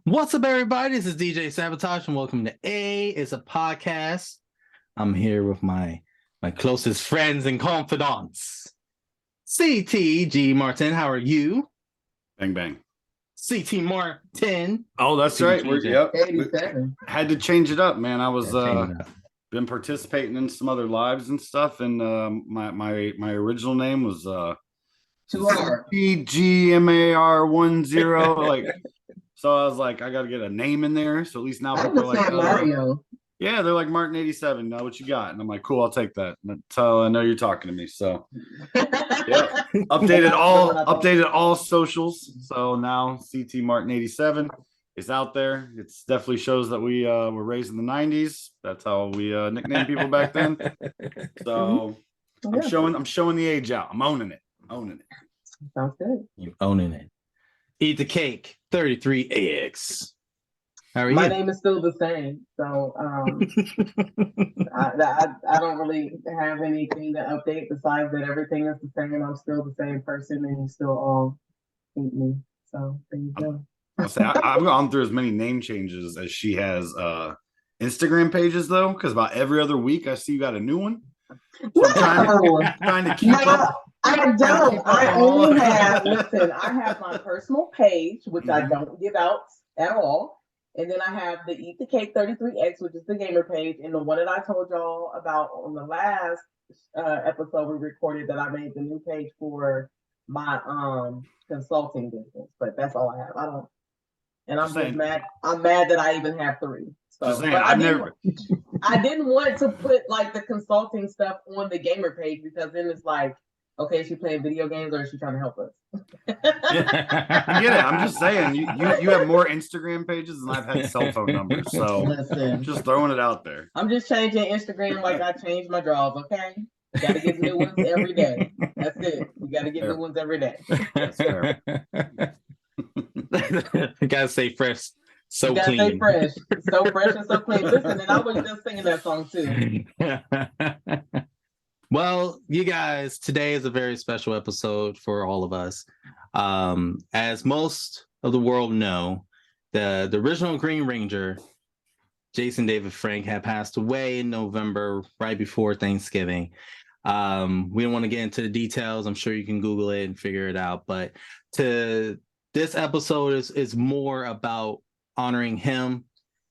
What's up, everybody? This is DJ Sabotaj, and welcome to It's a Podcast. I'm here with my closest friends and confidants. CTG Martin, how are you? Bang bang. CT Martin. Oh, that's right. Yep. 87. Had to change it up, man. I was been participating in some other lives and stuff, and my original name was CGMAR10. Like, so I was like, I got to get a name in there. So at least now people are like, Mario. Yeah, they're like Martin 87. Now what you got? And I'm like, cool, I'll take that. That's how I know you're talking to me. So yeah, updated all socials. So now CT Martin 87 is out there. It's definitely shows that we were raised in the 90s. That's how we nicknamed people back then. So I'm showing the age out. I'm owning it. Sounds good. You owning it. Eat the cake, 33AX. How are you? My name is still the same, so I don't really have anything to update besides that everything is the same. I'm still the same person, and you still all hate me. So there you go. I've gone through as many name changes as she has Instagram pages, though, because about every other week I see you got a new one. So I'm trying to keep up. I don't. I only have, listen, I have my personal page, which I don't give out at all. And then I have the Eat the Cake 33X, which is the gamer page. And the one that I told y'all about on the last episode we recorded, that I made the new page for my consulting business. But that's all I have. I don't. And I'm just mad. I'm mad that I even have three. So I didn't want to put like the consulting stuff on the gamer page, because then it's like, okay, is she playing video games or is she trying to help us? I get it. I'm just saying, you have more Instagram pages than I've had cell phone numbers. So listen, just throwing it out there. I'm just changing Instagram like I changed my drawers, okay? You gotta get new ones every day. That's it. You gotta get new ones every day. That's fair. You gotta stay fresh. So clean. Stay fresh. So fresh and so clean. Listen, and I was just singing that song too. Well, you guys, today is a very special episode for all of us. As most of the world know, the original Green Ranger, Jason David Frank, had passed away in November, right before Thanksgiving. We don't want to get into the details. I'm sure you can Google it and figure it out. But this episode is more about honoring him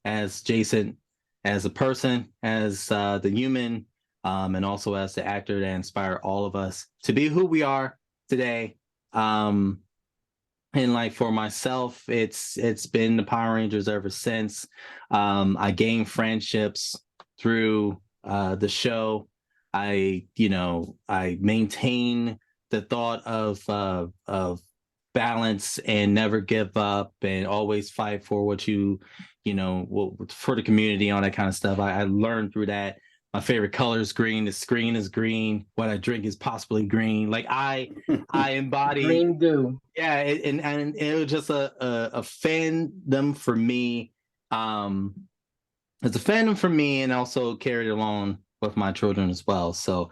as Jason, as a person, as the human, and also as the actor that inspired all of us to be who we are today. And like for myself, it's been the Power Rangers ever since. I gained friendships through the show. I maintain the thought of balance and never give up and always fight for what for the community, all that kind of stuff. I learned through that. My favorite color is green. The screen is green. What I drink is possibly green. Like I embody green goo. Yeah, and it was just a fandom for me. It's a fandom for me, and also carried along with my children as well. So,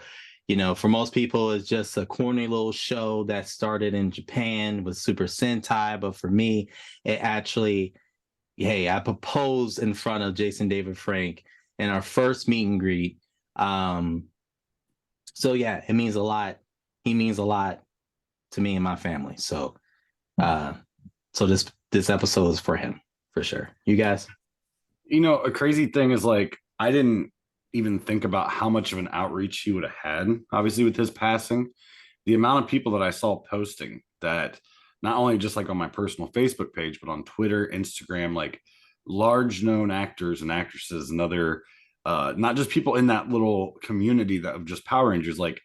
for most people, it's just a corny little show that started in Japan with Super Sentai. But for me, it actually, I proposed in front of Jason David Frank in our first meet and greet. So yeah, it means a lot. He means a lot to me and my family. So this episode is for him, for sure. You guys? A crazy thing is, like, I didn't even think about how much of an outreach he would have had, obviously, with his passing. The amount of people that I saw posting that, not only just like on my personal Facebook page, but on Twitter, Instagram, like large known actors and actresses and other not just people in that little community that of just Power Rangers. Like,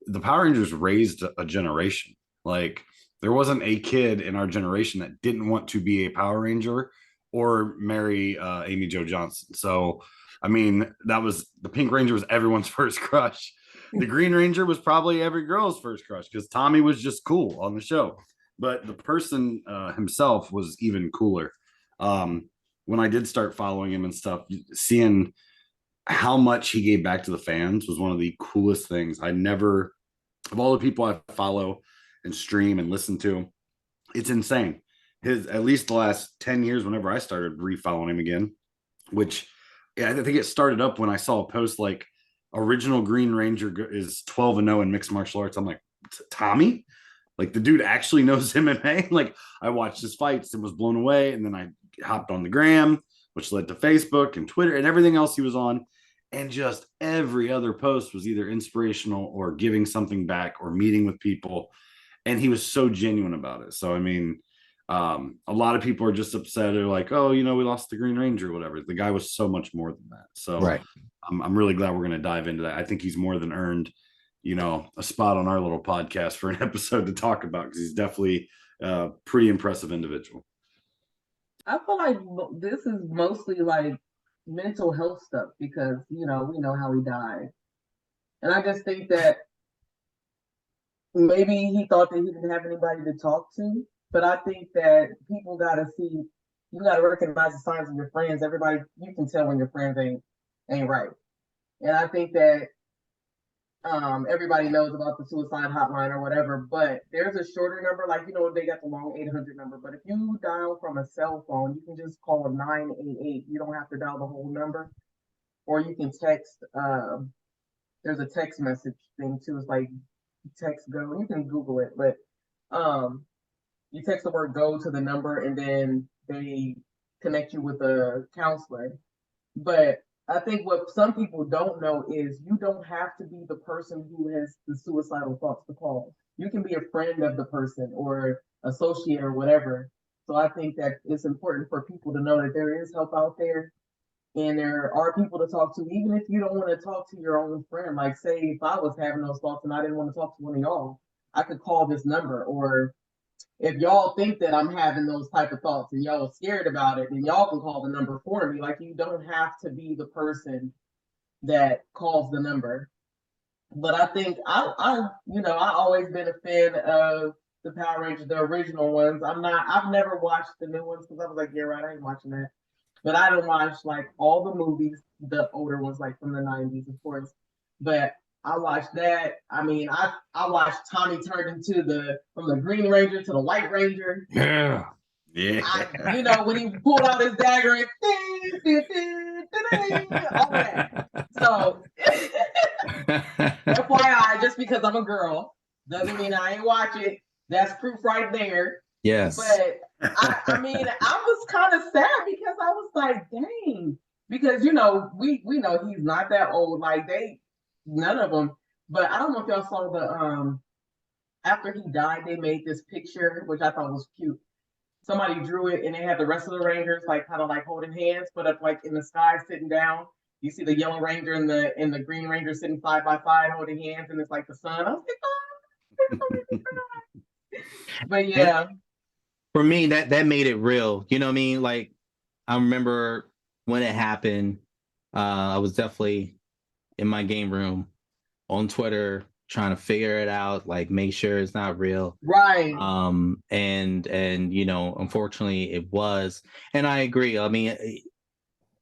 the Power Rangers raised a generation. Like, there wasn't a kid in our generation that didn't want to be a Power Ranger or marry Amy Jo Johnson. So I mean, the Pink Ranger was everyone's first crush. The Green Ranger was probably every girl's first crush, because Tommy was just cool on the show. But the person himself was even cooler. When I did start following him and stuff, seeing how much he gave back to the fans was one of the coolest things. Of all the people I follow and stream and listen to, it's insane. his at least the last 10 years, whenever I started refollowing him again, which I think it started up when I saw a post like original Green Ranger is 12-0 in mixed martial arts. I'm like, Tommy? Like the dude actually knows MMA. Like I watched his fights and was blown away. And then I hopped on the gram, which led to Facebook and Twitter and everything else he was on. And just every other post was either inspirational or giving something back or meeting with people. And he was so genuine about it. So, I mean, a lot of people are just upset. They're like, oh, we lost the Green Ranger or whatever. The guy was so much more than that. So Right. I'm really glad we're going to dive into that. I think he's more than earned, a spot on our little podcast for an episode to talk about, because he's definitely a pretty impressive individual. I feel like this is mostly like mental health stuff because, we know how he died. And I just think that maybe he thought that he didn't have anybody to talk to. But I think that people got to you got to recognize the signs of your friends. Everybody, you can tell when your friends ain't right. And I think that everybody knows about the suicide hotline or whatever, but there's a shorter number, like, they got the long 800 number, but if you dial from a cell phone, you can just call 988. You don't have to dial the whole number, or you can text. There's a text message thing too. It's like text go. You can Google it, but you text the word go to the number and then they connect you with a counselor. But I think what some people don't know is you don't have to be the person who has the suicidal thoughts to call. You can be a friend of the person or associate or whatever. So I think that it's important for people to know that there is help out there and there are people to talk to, even if you don't want to talk to your own friend. Like, say, if I was having those thoughts and I didn't want to talk to one of y'all, I could call this number. Or if y'all think that I'm having those type of thoughts and y'all are scared about it, then y'all can call the number for me. Like, you don't have to be the person that calls the number. But I think I always been a fan of the Power Rangers, the original ones. I've never watched the new ones because I was like, yeah, right, I ain't watching that. But I don't watch like all the movies, the older ones, like from the 90s, of course. But I watched that. I mean, I watched Tommy turn from the Green Ranger to the White Ranger. Yeah. When he pulled out his dagger and all that. So FYI, just because I'm a girl doesn't mean I ain't watch it. That's proof right there. Yes. But I mean, I was kind of sad because I was like, dang, because we know he's not that old. Like none of them. But I don't know if y'all saw the after he died, they made this picture which I thought was cute. Somebody drew it and they had the rest of the Rangers like kind of like holding hands, but up like in the sky sitting down. You see the Yellow Ranger and the Green Ranger sitting side by side holding hands, and it's like the sun. I was like, oh, but yeah. And for me, that made it real. You know what I mean? Like, I remember when it happened, I was definitely in my game room on Twitter trying to figure it out, like make sure it's not real. Right. And unfortunately it was. And I agree. I mean,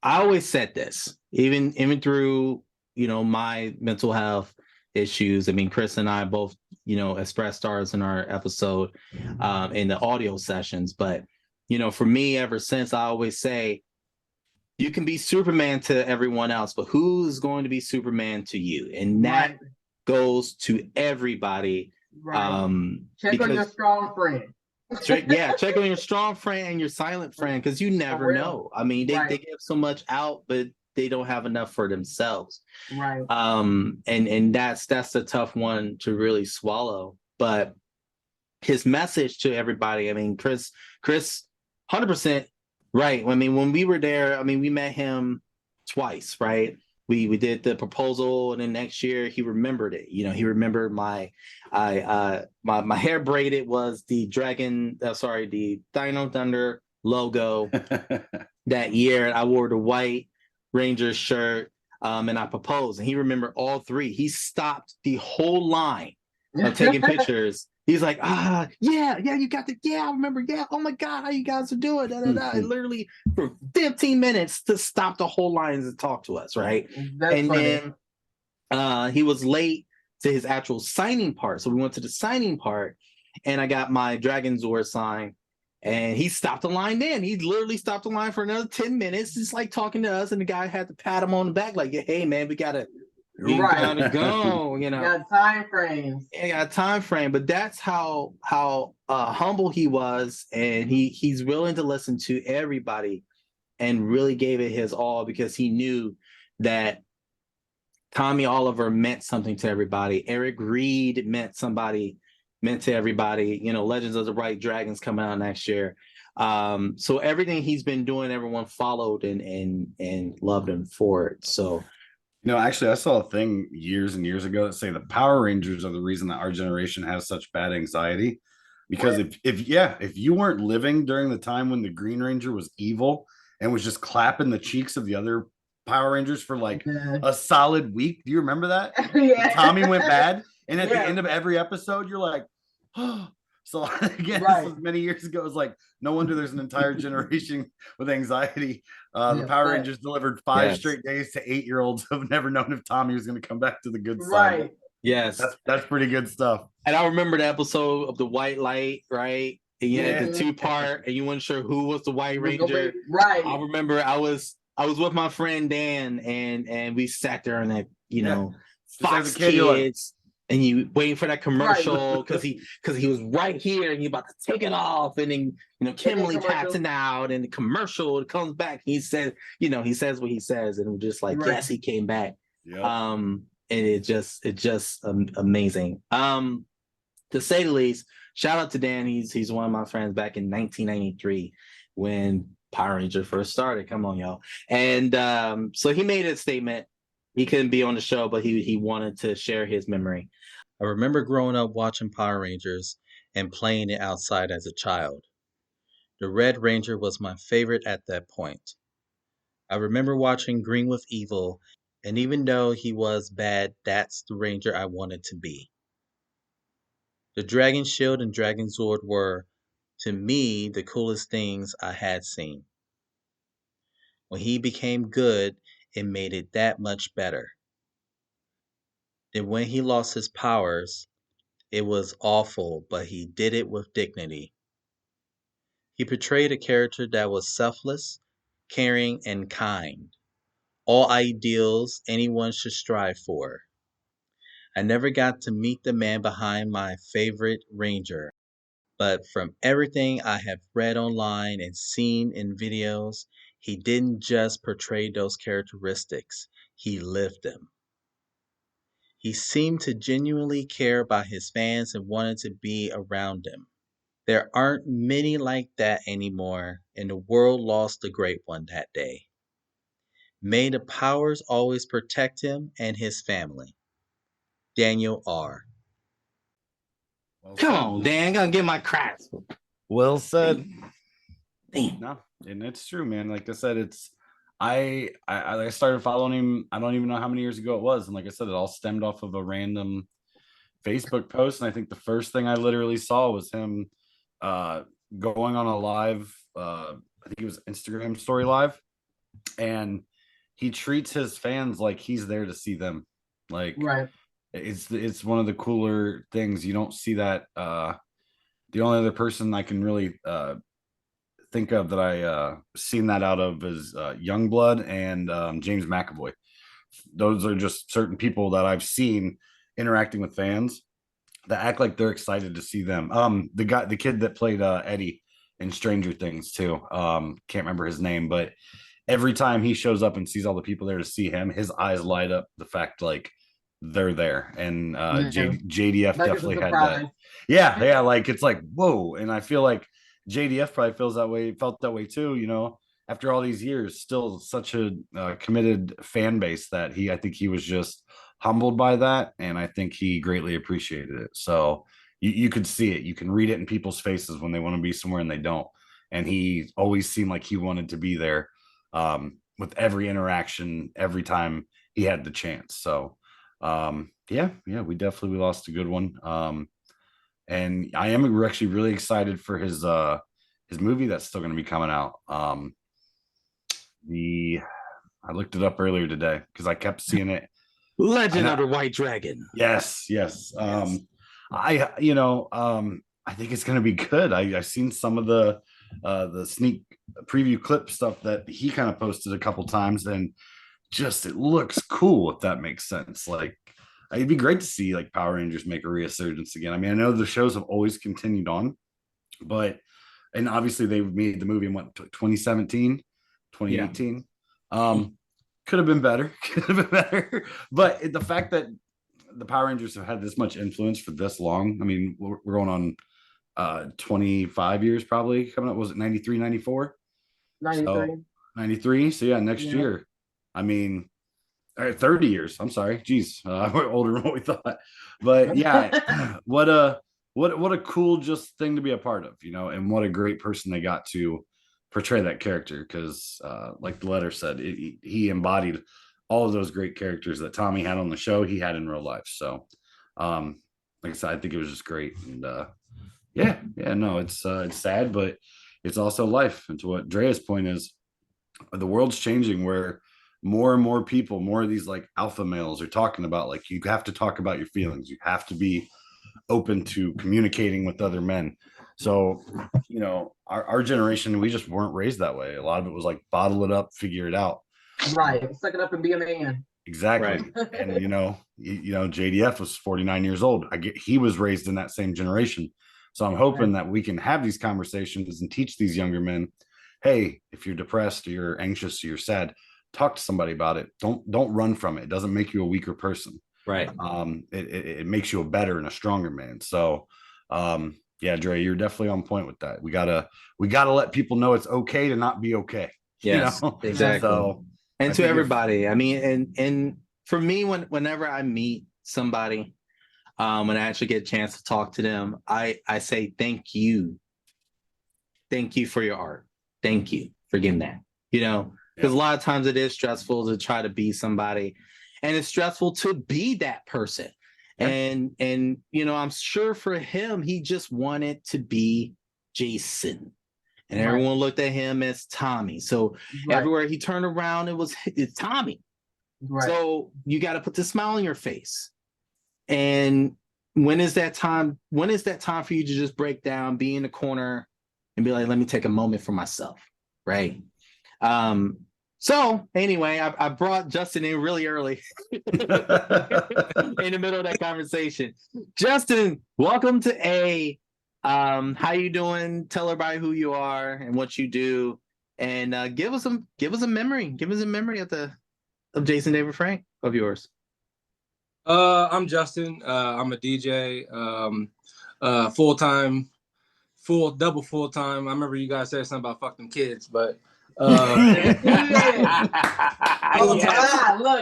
I always said this, even through, my mental health issues. I mean, Chris and I both, expressed ours in our episode in the audio sessions. But, for me, ever since, I always say, you can be Superman to everyone else, but who's going to be Superman to you? And that goes to everybody. Right. Check on your strong friend. Check on your strong friend and your silent friend, because you never know. I mean, they give so much out, but they don't have enough for themselves. Right. And that's a tough one to really swallow. But his message to everybody, I mean, Chris 100% right. I mean, when we were there, I mean, we met him twice, right? We did the proposal, and then next year he remembered it. He remembered my hair braided was the the Dino Thunder logo that year. I wore the white Ranger shirt, and I proposed, and he remembered all three. He stopped the whole line of taking pictures. He's like, yeah, you got the, I remember, oh my God, how you guys are doing, And literally for 15 minutes to stop the whole line and talk to us, right? That's funny. Then he was late to his actual signing part, so we went to the signing part, and I got my Dragon Zord sign, And he stopped the line then. He literally stopped the line for another 10 minutes, just like talking to us. And the guy had to pat him on the back, like, hey, man, we gotta go, you know. Got time frames. Yeah, got a time frame. But that's how humble he was. And he's willing to listen to everybody and really gave it his all because he knew that Tommy Oliver meant something to everybody. Eric Reed meant to everybody. You know, Legends of the White Dragons coming out next year. So everything he's been doing, everyone followed and loved him for it. So, actually, I saw a thing years and years ago that say the Power Rangers are the reason that our generation has such bad anxiety. Because if you weren't living during the time when the Green Ranger was evil and was just clapping the cheeks of the other Power Rangers for like a solid week, do you remember that? Yeah. Tommy went bad, and at the end of every episode, you're like, oh. So again, this was many years ago. It was like, no wonder there's an entire generation with anxiety. The Power Rangers delivered 5 straight days to 8-year-olds who've never known if Tommy was going to come back to the good side. Right. Yes. That's pretty good stuff. And I remember the episode of the White Light, right? And you had the 2-part, and you weren't sure who was the White Ranger. Right. I remember I was with my friend Dan, and we sat there and that, Fox Kids. And you waiting for that commercial because he was right here and you about to take it off, and then Kimberly taps it out and the commercial comes back. He says, he says what he says, and we're just like, yes, he came back. Yep. And it's just amazing. To say the least, shout out to Dan. He's one of my friends back in 1993 when Power Ranger first started. Come on, y'all. And so he made a statement. He couldn't be on the show, but he wanted to share his memory. I remember growing up watching Power Rangers and playing it outside as a child. The Red Ranger was my favorite at that point. I remember watching Green with Evil, and even though he was bad, that's the Ranger I wanted to be. The Dragon Shield and Dragon Zord were, to me, the coolest things I had seen. When he became good, it made it that much better. Then when he lost his powers, it was awful, but he did it with dignity. He portrayed a character that was selfless, caring, and kind. All ideals anyone should strive for. I never got to meet the man behind my favorite Ranger, but from everything I have read online and seen in videos, he didn't just portray those characteristics, he lived them. He seemed to genuinely care about his fans and wanted to be around them. There aren't many like that anymore, and the world lost a great one that day. May the powers always protect him and his family. Daniel R. Come on, Dan, I'm gonna get my cracks. Well said. Damn. No, and it's true, man. Like I said, I started following him. I don't even know how many years ago it was, and like I said, it all stemmed off of a random Facebook post. And I think the first thing I literally saw was him going on a live. I think it was Instagram story live, and he treats his fans like he's there to see them. Like, right. It's one of the cooler things. You don't see that. The only other person I can really think of that I seen that out of is Youngblood and James McAvoy. Those are just certain people that I've seen interacting with fans that act like they're excited to see them. The kid that played Eddie in Stranger Things too. Can't remember his name, but every time he shows up and sees all the people there to see him, his eyes light up. The fact like they're there, and JDF definitely had that. Yeah, like it's like whoa, and I feel like JDF probably felt that way too. After all these years, still such a committed fan base that I think he was just humbled by that, and I think he greatly appreciated it. So you could see it, you can read it in people's faces when they want to be somewhere and they don't. And he always seemed like he wanted to be there with every interaction, every time he had the chance. So we definitely lost a good one. And we're actually really excited for his movie that's still going to be coming out. I looked it up earlier today because I kept seeing it. Legend of the White Dragon. Yes. I think it's going to be good. I've seen some of the the sneak preview clip stuff that he kind of posted a couple times, and just it looks cool, if that makes sense. Like it'd be great to see like Power Rangers make a resurgence again. I mean, I know the shows have always continued on, but and obviously they made the movie in what 2017, 2018. Could have been better, but the fact that the Power Rangers have had this much influence for this long, I mean, we're going on 25 years probably coming up. Was it 93, 94? 93. So 93. So yeah, next year. I mean, 30 years. I'm sorry. Jeez, we're older than what we thought. But yeah, what a cool just thing to be a part of, you know, and what a great person they got to portray that character, because like the letter said, he embodied all of those great characters that Tommy had on the show, he had in real life. So like I said, I think it was just great. And no, it's sad, but it's also life. And to what Drea's point is, the world's changing where more and more people, more of these like alpha males are talking about, like, you have to talk about your feelings, you have to be open to communicating with other men. So, you know, our generation, we just weren't raised that way. A lot of it was like bottle it up, figure it out. Right. Suck it up and be a man. Exactly. Right. And you know, JDF was 49 years old. He was raised in that same generation. So I'm hoping that we can have these conversations and teach these younger men, hey, if you're depressed or you're anxious or you're sad, talk to somebody about it. Don't run from it. It doesn't make you a weaker person. Right. It makes you a better and a stronger man. So yeah, Dre, you're definitely on point with that. We gotta let people know it's okay to not be okay. Yes, you know? Exactly. So, and to everybody, I mean, and for me, whenever I meet somebody, when I actually get a chance to talk to them, I say thank you for your art. Thank you for getting that. You know, because a lot of times it is stressful to try to be somebody, and it's stressful to be that person. And you know, I'm sure for him, he just wanted to be Jason, and everyone looked at him as Tommy. So everywhere he turned around, it's Tommy. Right. So you got to put the smile on your face. And when is that time for you to just break down, be in the corner, and be like, let me take a moment for myself, right? So anyway, I brought Justin in really early in the middle of that conversation. Justin, welcome to A. How you doing? Tell everybody who you are and what you do, and give us a memory. Give us a memory of Jason David Frank, of yours. I'm Justin. I'm a DJ. Full-time. I remember you guys said something about fuck them kids, but Look,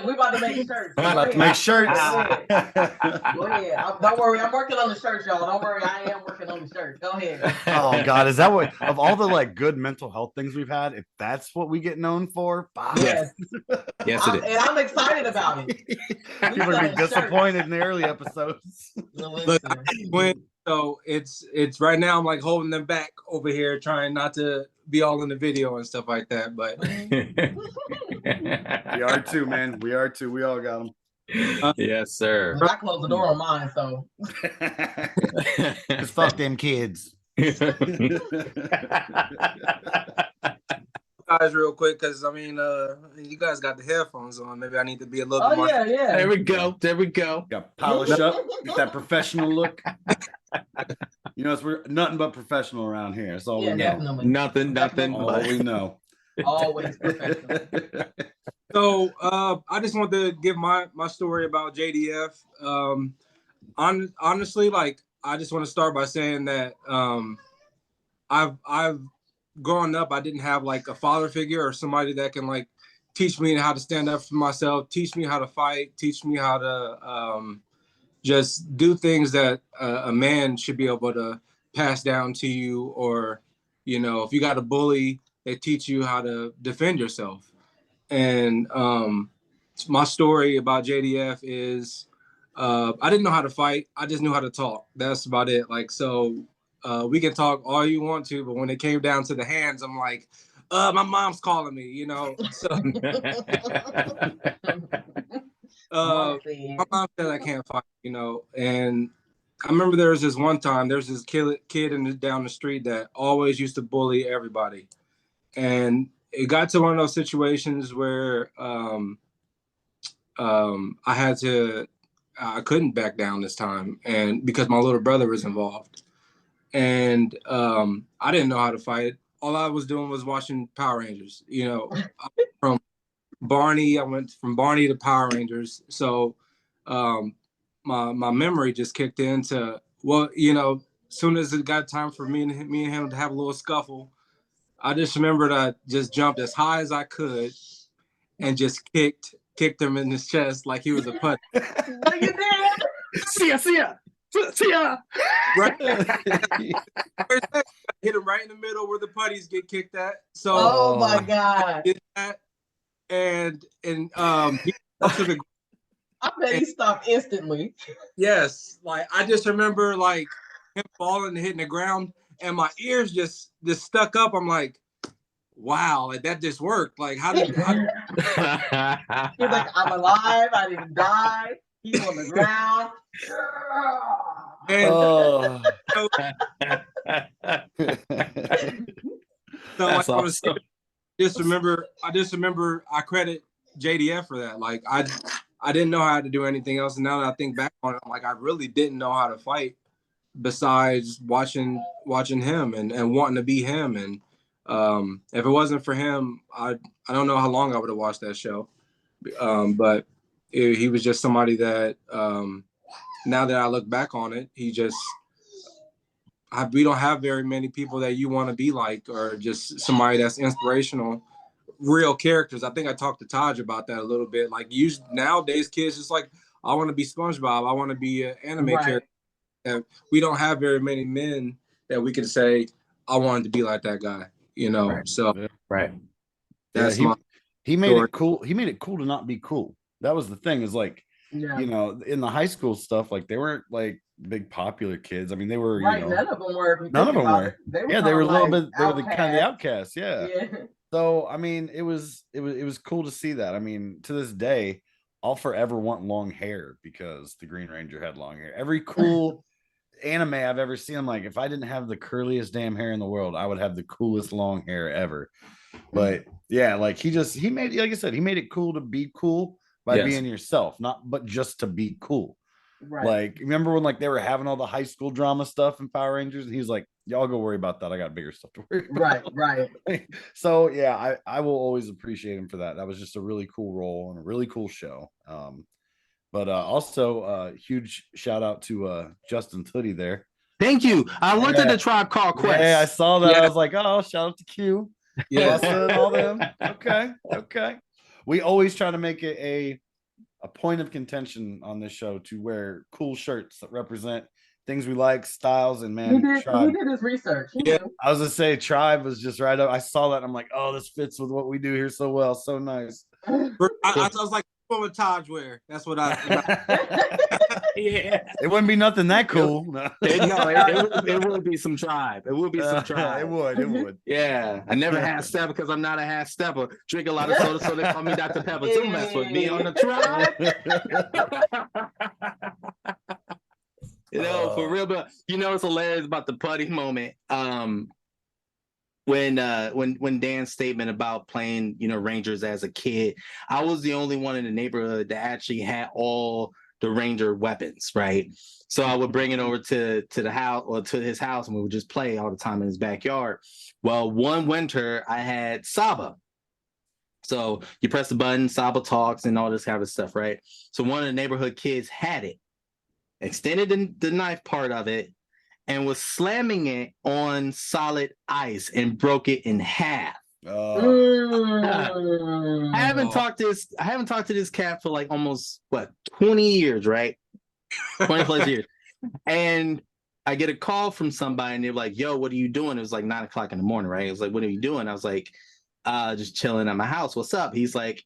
we about to make shirts. Go ahead. Don't worry, I'm working on the shirt, y'all. Don't worry, I am working on the shirt. Go ahead. Oh God, is that what, of all the like good mental health things we've had, if that's what we get known for? Yes. Yes, it is. And I'm excited about it. People are gonna be disappointed in the early episodes. Look, so it's right now I'm like holding them back over here, trying not to be all in the video and stuff like that. But we are too, man. We are too. We all got them. Yes, sir. I closed the door on mine, so just fuck them kids. Guys, real quick, because I mean, you guys got the headphones on. Maybe I need to be a little bit more. Yeah. There we go. Got polish up, get that professional look. You know, we're nothing but professional around here. That's all we know. Definitely. Nothing all but we know. Always professional. So I just want to give my story about JDF. Honestly, like, I just want to start by saying that I've growing up, I didn't have like a father figure or somebody that can like teach me how to stand up for myself, teach me how to fight, teach me how to just do things that a man should be able to pass down to you. Or, you know, if you got a bully, they teach you how to defend yourself. And my story about JDF is I didn't know how to fight. I just knew how to talk. That's about it. Like, so we can talk all you want to, but when it came down to the hands, I'm like, my mom's calling me, you know. So my mom said I can't fight, you know, and I remember there was this one time, there's this kid down the street that always used to bully everybody. And it got to one of those situations where I couldn't back down this time, and because my little brother was involved. And I didn't know how to fight. All I was doing was watching Power Rangers. From Barney, I went from Barney to Power Rangers. So my memory just kicked into, well, as soon as it got time for me and him to have a little scuffle, I just remembered I just jumped as high as I could and just kicked him in his chest like he was a putty. What you did? See ya. Right. Hit him right in the middle where the putties get kicked at. So Oh my God. did that, and he to the I bet he stopped instantly. yes, like I just remember like him falling and hitting the ground, and my ears just stuck up. I'm like, wow, like that just worked. Like how did He's like, I'm alive. I didn't die. He's on the ground. and Oh. so That's like, awesome. I just remember I credit JDF for that. Like I didn't know how to do anything else, and now that I think back on it, I'm like I really didn't know how to fight besides watching him and wanting to be him. And if it wasn't for him, I don't know how long I would have watched that show. But he was just somebody that now that I look back on it, we don't have very many people that you want to be like, or just somebody that's inspirational, real characters. I think I talked to Taj about that a little bit. Like nowadays kids just like, I want to be SpongeBob. I want to be an anime character. And we don't have very many men that we can say, I wanted to be like that guy, Right. So Right. that's he made story. it cool. He made it cool to not be cool. That was the thing, is like, in the high school stuff, like they weren't like big popular kids. I mean, they were, right. None of them were. None of them were. They were Yeah, they were a little like bit. They were the kind of the outcasts. outcasts. Yeah. So I mean, it was cool to see that. I mean, to this day, I'll forever want long hair because the Green Ranger had long hair. Every cool anime I've ever seen, I'm like, if I didn't have the curliest damn hair in the world, I would have the coolest long hair ever. But yeah, like he made, like I said, he made it cool to be cool by being yourself, but just to be cool. Right. Like, remember when like they were having all the high school drama stuff in Power Rangers, and he was like, y'all go worry about that. I got bigger stuff to worry about. Right. So yeah, I will always appreciate him for that. That was just a really cool role and a really cool show. But also huge shout out to Justin Tootie there. Thank you. I looked at the Tribe Called Quest. Yeah, I saw that. I was like, oh, shout out to Q. Yeah. All them. Okay. We always try to make it a point of contention on this show to wear cool shirts that represent things we like, styles, and man, he did his research. I was gonna say Tribe was just right up. I saw that and I'm like, oh, this fits with what we do here so well. So nice. I was like, what would Taj wear? That's what I Yeah. It wouldn't be nothing that cool. It would be some Tribe. It would be some Tribe. It would. Yeah. I never half step because I'm not a half stepper. Drink a lot of soda, so they call me Dr. Pepper. Don't mess with me on the Tribe. For real, but it's hilarious about the putty moment. When Dan's statement about playing, Rangers as a kid, I was the only one in the neighborhood that actually had all the Ranger weapons, right? So I would bring it over to the house or to his house, and we would just play all the time in his backyard. Well, one winter I had Saba. So you press the button, Saba talks and all this kind of stuff, right? So one of the neighborhood kids had it, extended the knife part of it, and was slamming it on solid ice and broke it in half. I haven't talked to this cat for like almost 20 years, right? 20 plus years. And I get a call from somebody and they're like, yo, what are you doing? It was like 9 o'clock in the morning, right? It was like, what are you doing? I was like, just chilling at my house. What's up? He's like,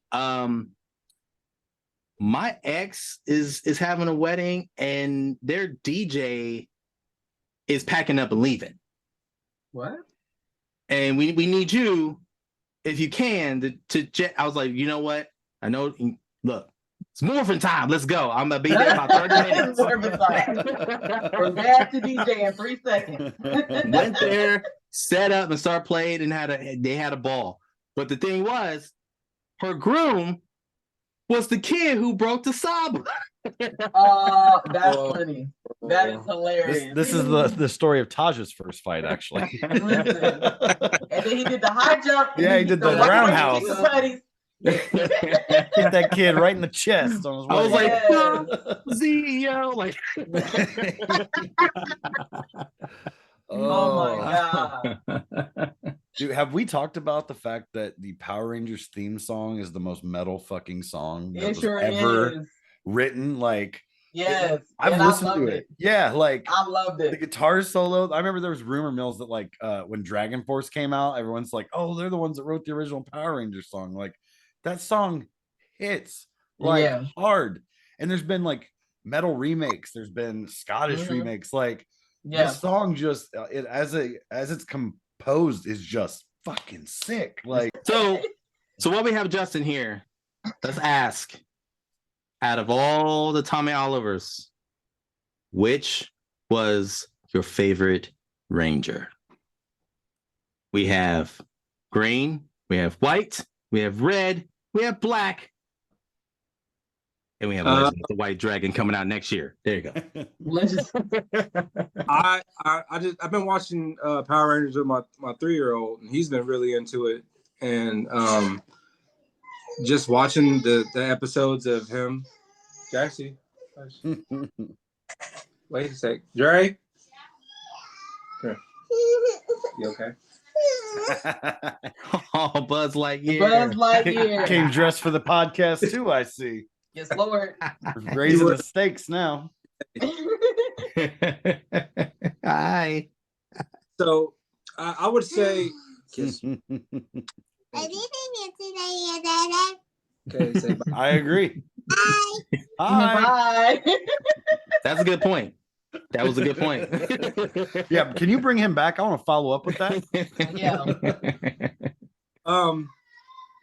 my ex is having a wedding and their DJ is packing up and leaving. What? And we need you, if you can, to I was like, you know what? I know. Look, It's morphin' time. Let's go. I'm gonna be there in about 30 minutes. Morphin' time. From dad to DJ in 3 seconds. Went there, set up, and started playing, and they had a ball. But the thing was, her groom was the kid who broke the saba. Oh, that's funny. That is hilarious. This is the story of Taj's first fight, actually. Listen. And then he did the high jump. Yeah, he did the roundhouse. Hit Hit that kid right in the chest on his way. I was like, Yes. CEO, like, Oh my God. Dude, have we talked about the fact that the Power Rangers theme song is the most metal fucking song that It was sure ever is. written? Like, Yes. I've and I listened to loved it. Yeah, like I loved the it. guitar solo. I remember there was rumor mills that like when Dragon Force came out, everyone's like, "Oh, they're the ones that wrote the original Power Rangers song." Like that song hits like hard. And there's been like metal remakes. There's been Scottish remakes. Like this song just it as it's composed is just fucking sick. Like so while we have Justin here, let's ask, out of all the Tommy Olivers, which was your favorite Ranger? We have green, we have white, we have red, we have black, and we have Legend of the White Dragon coming out next year. There you go. I've been watching Power Rangers with my 3-year-old, and he's been really into it. And just watching the episodes of him. Jaxie, wait a sec, Dre. Here. You okay? Oh, Buzz Lightyear. Buzz Lightyear. Came dressed for the podcast too, I see. Yes, Lord. Raising the stakes now. Hi. So I would say kiss. Okay, say bye. I agree. Hi. Hi. Bye. That's a good point. That was a good point. Yeah, can you bring him back? I want to follow up with that. Yeah.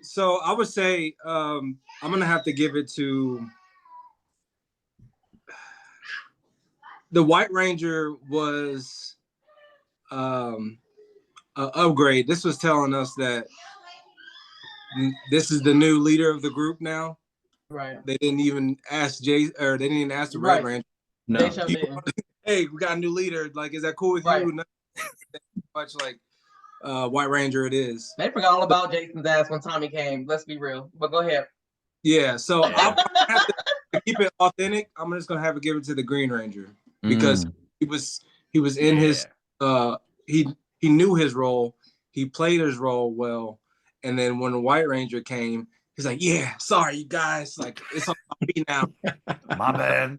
So I would say I'm gonna have to give it to the White Ranger. Was an upgrade. This was telling us that this is the new leader of the group now. Right. They didn't even ask Jay, or they didn't even ask the Red Ranger. No. They showed it. Hey, we got a new leader. Like, is that cool with you? Not much like White Ranger it is. They forgot all about Jason's ass when Tommy came. Let's be real. But go ahead. Yeah, so I'm gonna have to keep it authentic. I'm just gonna have to give it to the Green Ranger because he was in his he knew his role, he played his role well, and then when the White Ranger came, he's like, "Yeah, sorry, you guys, like it's on me now." My bad.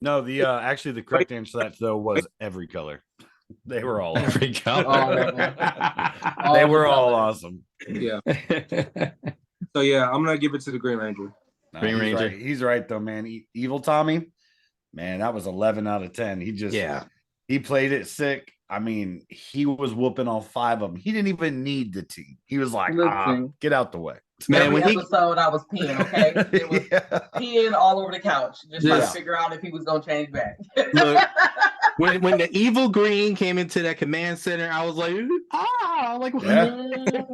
No, the actually the correct answer to that though was every color. They were all every color. They were all awesome. Yeah. So yeah, I'm gonna give it to the Green Ranger. Green Ranger. Right. He's right though, man. Evil Tommy, man, that was 11 out of 10. He just he played it sick. I mean, he was whooping all 5 of them. He didn't even need the team. He was like, get out the way. Man, every episode I was peeing, okay? It was peeing all over the couch, just trying to figure out if he was gonna change back. Look, when the evil green came into that command center, I was like,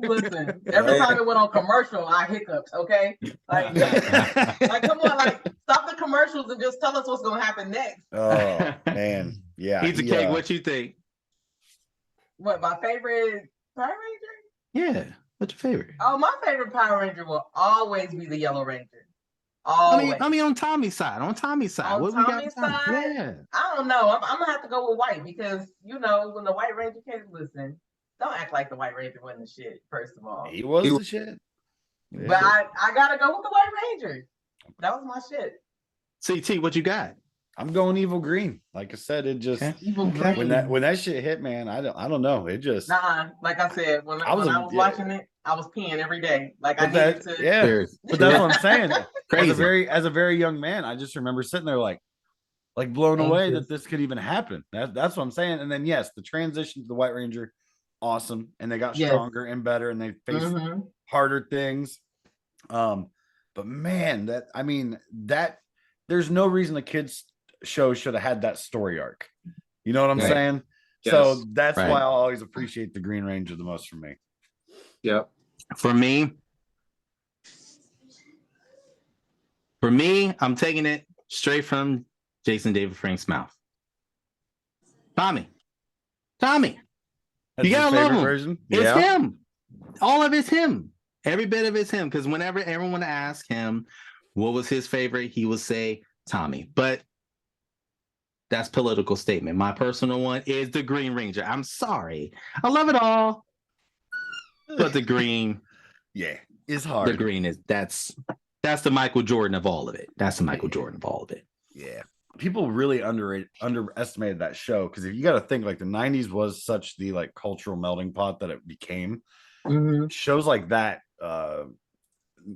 listen, every time it went on commercial, I hiccuped, okay? Like come on, like stop the commercials and just tell us what's gonna happen next. Oh man, yeah. Pizza cake, what you think? What, my favorite Power Ranger? Yeah. What's your favorite? Oh, my favorite Power Ranger will always be the Yellow Ranger. Always. I mean, on Tommy's side. On Tommy's side? Yeah. I don't know. I'm gonna have to go with white because when the White Ranger came, listen, don't act like the White Ranger wasn't the shit. First of all, he was the shit. But I gotta go with the White Ranger. That was my shit. CT, what you got? I'm going evil green. Like I said, it just evil green. When that shit hit, man, I don't know. It just like I said, when I was watching it, I was peeing every day. Like but that's what I'm saying. As a very young man, I just remember sitting there like blown away that this could even happen. That's what I'm saying. And then the transition to the White Ranger, awesome, and they got stronger and better, and they faced harder things. But But man, that there's no reason the kids show should have had that story arc. You know what I'm Right. saying? Yes. So that's Right. why I always appreciate the Green Ranger the most for me. Yep. For me, I'm taking it straight from Jason David Frank's mouth. Tommy. That's You your gotta love favorite him. version? It's him. All of it's him. Every bit of it's him. Because whenever everyone asks him what was his favorite, he would say Tommy. But that's political statement. My personal one is the Green Ranger. I'm sorry. I love it all. But the green, Yeah, it's hard. the green is that's the Michael Jordan of all of it. That's the Michael Jordan of all of it. Yeah. People really underestimated that show because if you got to think like the 90s was such the like cultural melting pot that it became. Shows like that,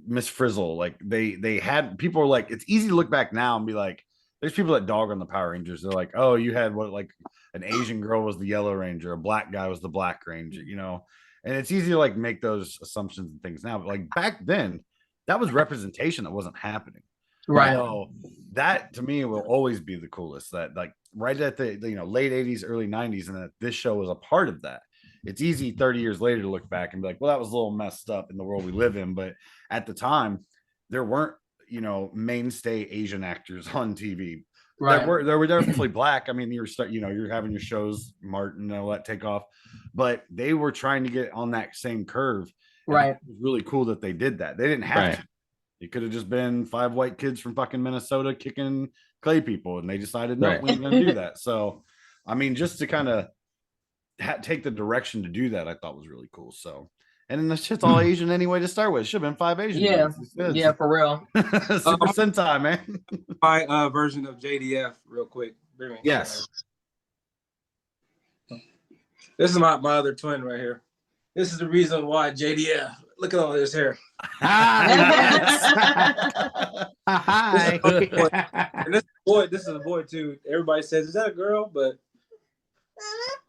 Miss Frizzle, like they had people were like, it's easy to look back now and be like, there's people that dog on the Power Rangers. They're like, oh, you had what, like an Asian girl was the Yellow Ranger, a black guy was the Black Ranger, you know, and it's easy to like make those assumptions and things now, but like back then, that was representation that wasn't happening. Right. So that to me will always be the coolest. That like right at the late 80s, early 90s, and that this show was a part of that. It's easy 30 years later to look back and be like, well, that was a little messed up in the world we live in. But at the time, there weren't, mainstay Asian actors on TV. Right. There were definitely black. I mean, you're having your shows, Martin, and all that take off, but they were trying to get on that same curve. Right. It was really cool that they did that. They didn't have to. It could have just been 5 white kids from fucking Minnesota kicking clay people, and they decided no, we ain't gonna do that. So, I mean, just to kind of take the direction to do that, I thought was really cool. So, and then the shit's all Asian anyway to start with. Should have been 5 Asian. Yeah, dudes. yeah, for real. Super Sentai, man. My version of JDF, real quick. Yes. This is my other twin right here. This is the reason why JDF. Look at all this hair. Hi. And this is a boy too. Everybody says, "Is that a girl?" But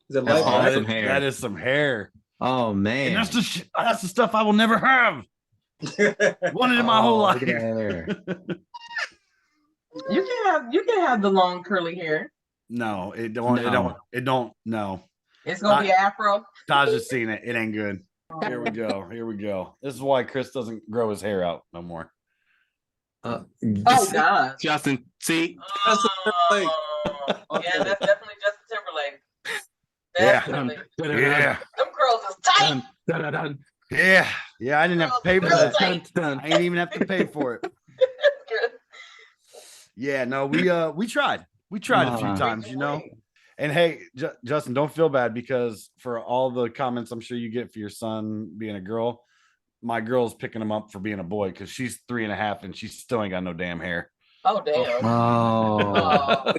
is it That's light? awesome hair. That is some hair. Oh man, And that's the stuff I will never have. Wanted in my whole life. look at that hair. You can have the long curly hair. No, it don't. No. It's gonna be an afro. Taj has seen it. It ain't good. Here we go. This is why Chris doesn't grow his hair out no more. Oh God, Justin, see, That's Timberlake. Yeah, that's definitely Justin Timberlake. Yeah. Definitely. Yeah. Them curls is tight. Yeah. I didn't have to pay for that. I ain't even have to pay for it. Yeah, no, we tried. We tried a few times, And hey, Justin, don't feel bad because for all the comments I'm sure you get for your son being a girl, my girl's picking him up for being a boy because she's 3.5 and she still ain't got no damn hair. Oh damn. Oh,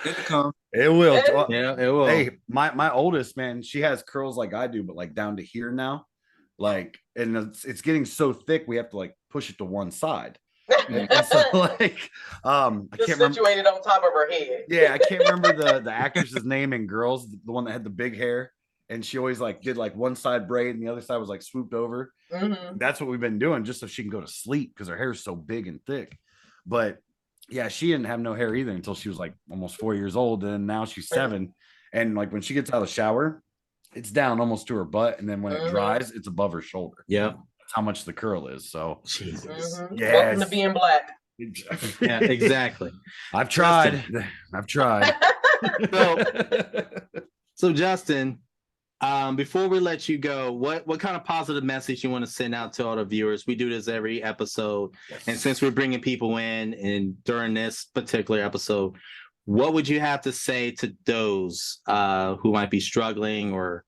It'll come. It will. yeah, it will. Hey, my oldest, man, she has curls like I do, but like down to here now. Like, and it's getting so thick we have to like push it to one side. And so like I Just can't remember situated on top of her head. Yeah, I can't remember the actress's name in Girls, the one that had the big hair, and she always like did like one side braid and the other side was like swooped over. Mm-hmm. That's what we've been doing just so she can go to sleep because her hair is so big and thick. But yeah, she didn't have no hair either until she was like almost 4 years old, and now she's 7. And like when she gets out of the shower, it's down almost to her butt, and then when it dries, it's above her shoulder. Yeah, that's how much the curl is. So Jesus, yeah, welcome to being black. yeah, exactly. I've tried. So Justin, before we let you go, what kind of positive message you want to send out to all the viewers? We do this every episode, and since we're bringing people in, and during this particular episode, what would you have to say to those who might be struggling, or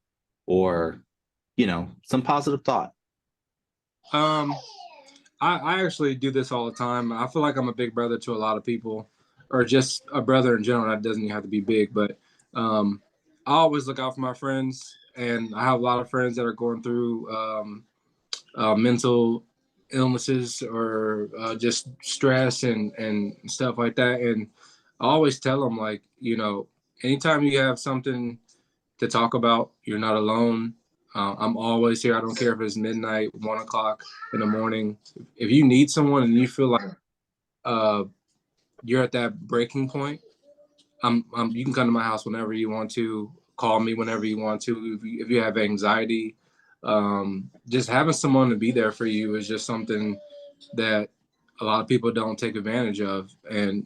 some positive thought? I actually do this all the time. I feel like I'm a big brother to a lot of people, or just a brother in general. That doesn't even have to be big, but I always look out for my friends, and I have a lot of friends that are going through mental illnesses or just stress and stuff like that. And I always tell them, like, anytime you have something to talk about, you're not alone. I'm always here. I don't care if it's midnight, 1 o'clock in the morning. If you need someone and you feel like you're at that breaking point, you can come to my house whenever you want to. Call me whenever you want to. If you have anxiety, just having someone to be there for you is just something that a lot of people don't take advantage of. And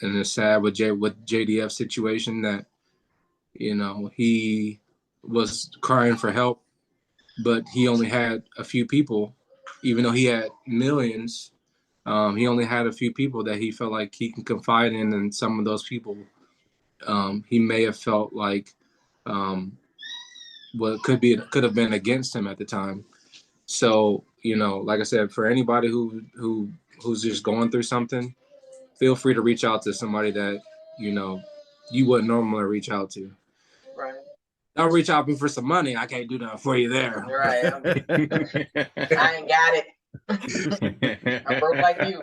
and it's sad with JDF's situation that he was crying for help, but he only had a few people, even though he had millions. He only had a few people that he felt like he can confide in, and some of those people, he may have felt like what could have been against him at the time. So like I said, for anybody who's just going through something, feel free to reach out to somebody that you wouldn't normally reach out to. Right. Don't reach out for some money. I can't do nothing for you there. Right. I ain't got it. I'm broke like you.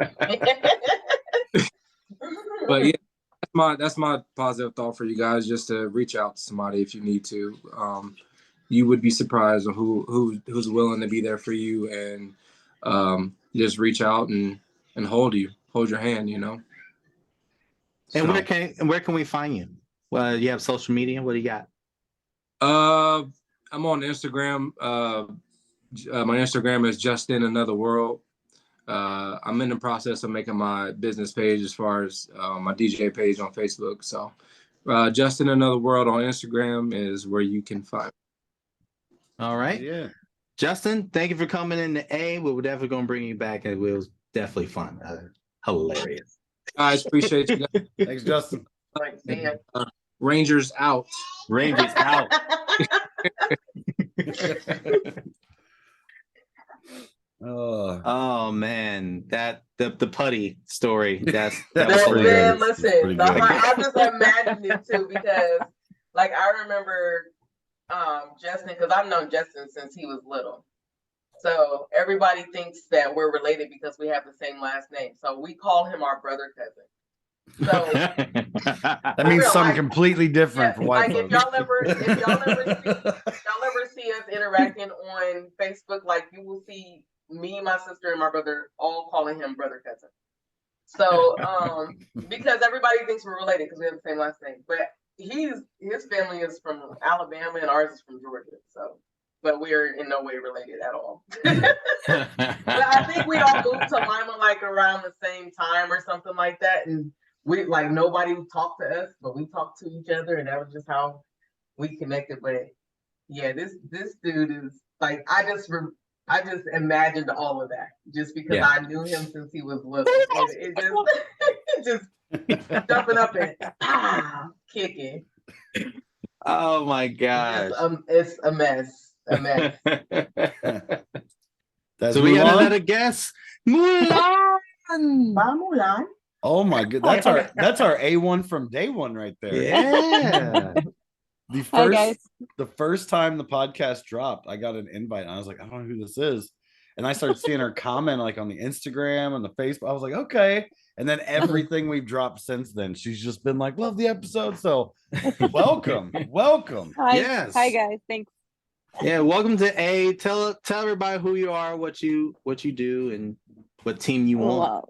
But yeah, that's my positive thought for you guys, just to reach out to somebody if you need to. You would be surprised on who's willing to be there for you, and just reach out and hold your hand, And So, where can we find you? Well, you have social media. What do you got? I'm on Instagram. My Instagram is Just in Another World. I'm in the process of making my business page as far as my DJ page on Facebook. So Just in Another World on Instagram is where you can find me. All right. Yeah. Justin, thank you for coming in to A. We're definitely going to bring you back. It was definitely fun. Hilarious. Guys, appreciate you guys. Thanks, Justin. Like, damn. Rangers out. Rangers out. Oh man, the putty story. That was hilarious. Listen, I just imagined it too, because like I remember Justin, because I've known Justin since he was little. So everybody thinks that we're related because we have the same last name. So we call him our brother cousin. So that means something completely different for white folks. If y'all ever see us interacting on Facebook, like you will see me, my sister, and my brother all calling him brother cousin. So because everybody thinks we're related because we have the same last name, but his family is from Alabama and ours is from Georgia. So, but we're in no way related at all. But I think we all moved to Lima like around the same time or something like that, and we like nobody talked to us, but we talked to each other, and that was just how we connected. But yeah, this dude is like I just imagined all of that just because I knew him since he was little. It just jumping up and kicking. Oh my gosh. It's a mess. A mess. So we got another guest. Mulan. Mulan. Oh my god, that's our A1 from day one right there. Yeah. The first time the podcast dropped, I got an invite and I was like, I don't know who this is. And I started seeing her comment like on the Instagram and the Facebook. I was like, okay. And then everything we've dropped since then, she's just been like, love the episode. So welcome. Hi. Yes. Hi guys. Thanks. Yeah, welcome to A. Tell everybody who you are, what you do, and what team you want.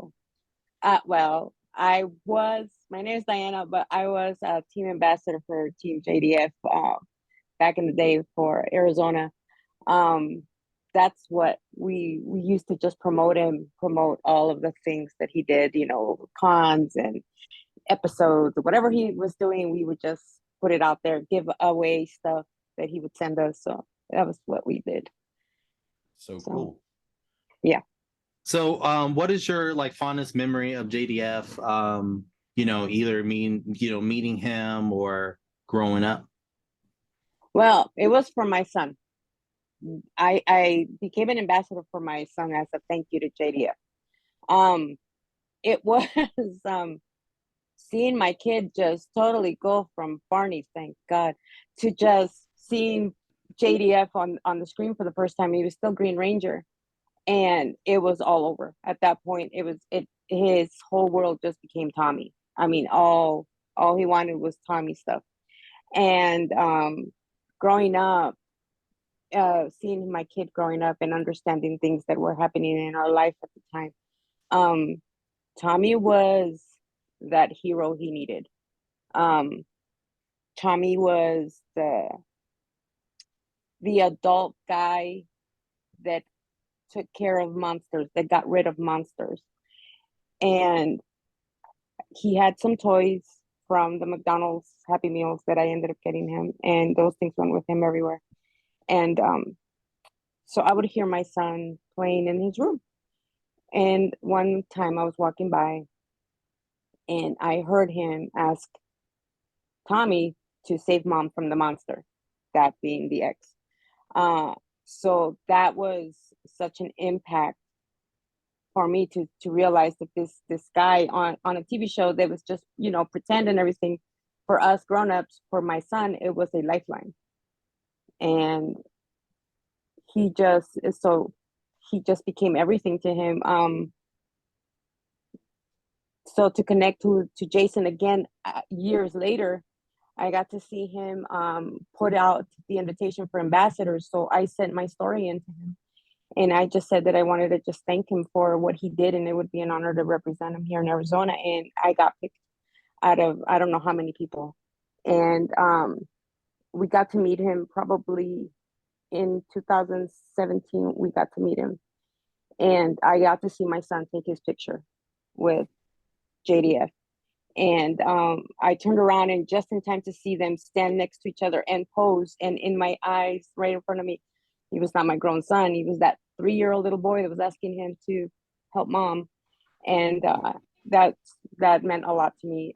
My name is Diana, but I was a team ambassador for Team JDF back in the day for Arizona. That's what we used to just promote all of the things that he did, cons and episodes, whatever he was doing, we would just put it out there, give away stuff that he would send us. So that was what we did. So cool. Yeah. So what is your fondest memory of JDF? Either meeting him or growing up? Well, it was for my son. I became an ambassador for my son as a thank you to JDF. It was seeing my kid just totally go from Barney, thank God, to just seeing JDF on the screen for the first time. He was still Green Ranger, and it was all over at that point. His whole world just became Tommy. I mean, all he wanted was Tommy stuff. And growing up, seeing my kid growing up and understanding things that were happening in our life at the time. Tommy was that hero he needed. Tommy was the adult guy that took care of monsters, that got rid of monsters. And he had some toys from the McDonald's Happy Meals that I ended up getting him, and those things went with him everywhere. And so I would hear my son playing in his room. And one time I was walking by and I heard him ask Tommy to save mom from the monster, that being the ex. So that was such an impact for me to realize that this guy on a TV show that was just, you know, pretend and everything, for us grown-ups, for my son, it was a lifeline. And he just became everything to him. So to connect to Jason again, years later, I got to see him put out the invitation for ambassadors. So I sent my story into him, and I just said that I wanted to just thank him for what he did, and it would be an honor to represent him here in Arizona. And I got picked out of I don't know how many people, and we got to meet him probably in 2017. We got to meet him, and I got to see my son take his picture with JDF. And I turned around, and just in time to see them stand next to each other and pose. And in my eyes, right in front of me, he was not my grown son. He was that 3-year-old little boy that was asking him to help mom. And that meant a lot to me.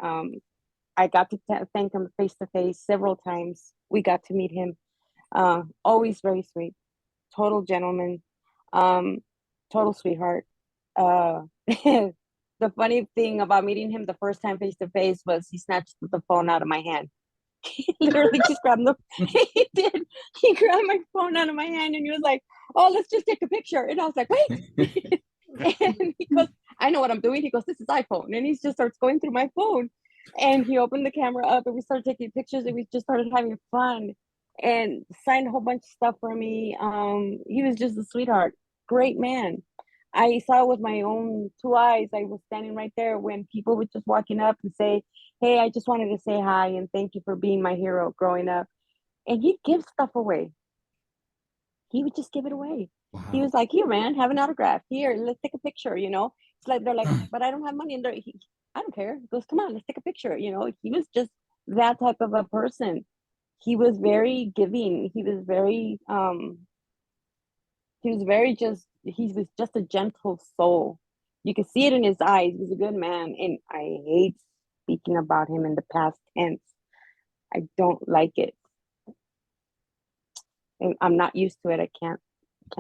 I got to thank him face to face several times. We got to meet him. Always very sweet, total gentleman, total sweetheart. The funny thing about meeting him the first time face to face was he snatched the phone out of my hand. He literally just grabbed he did. He grabbed my phone out of my hand and he was like, "Oh, let's just take a picture." And I was like, "Wait." And he goes, "I know what I'm doing." He goes, "This is iPhone." And he just starts going through my phone. And he opened the camera up and we started taking pictures and we just started having fun and signed a whole bunch of stuff for me. He was just a sweetheart. Great man. I saw it with my own 2 eyes. I was standing right there when people were just walking up and say, "Hey, I just wanted to say hi and thank you for being my hero growing up." And he'd give stuff away. He would just give it away. Wow. He was like, "Here, man, have an autograph. Here, let's take a picture." You know, it's like they're like, "But I don't have money." And I don't care. He goes, "Come on, let's take a picture." You know, he was just that type of a person. He was very giving. He was just a gentle soul. You could see it in his eyes. He was a good man. And I hate speaking about him in the past tense. I don't like it. And I'm not used to it. I can't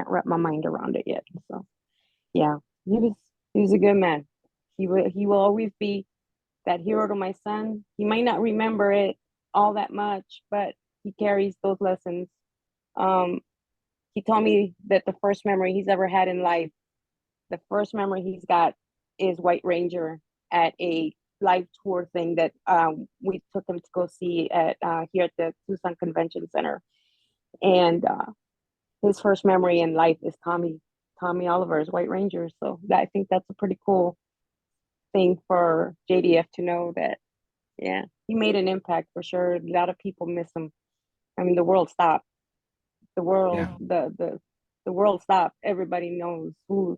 wrap my mind around it yet. So yeah, he was a good man. He will always be that hero to my son. He might not remember it all that much, but he carries those lessons. He told me that the first memory he's ever had in life, the first memory he's got is White Ranger at a live tour thing that we took him to go see at here at the Tucson Convention Center. And his first memory in life is Tommy Oliver's White Ranger. So I think that's a pretty cool thing for JDF to know that, yeah, he made an impact for sure. A lot of people miss him. I mean, the world stopped. The world, yeah. The world stopped. Everybody knows who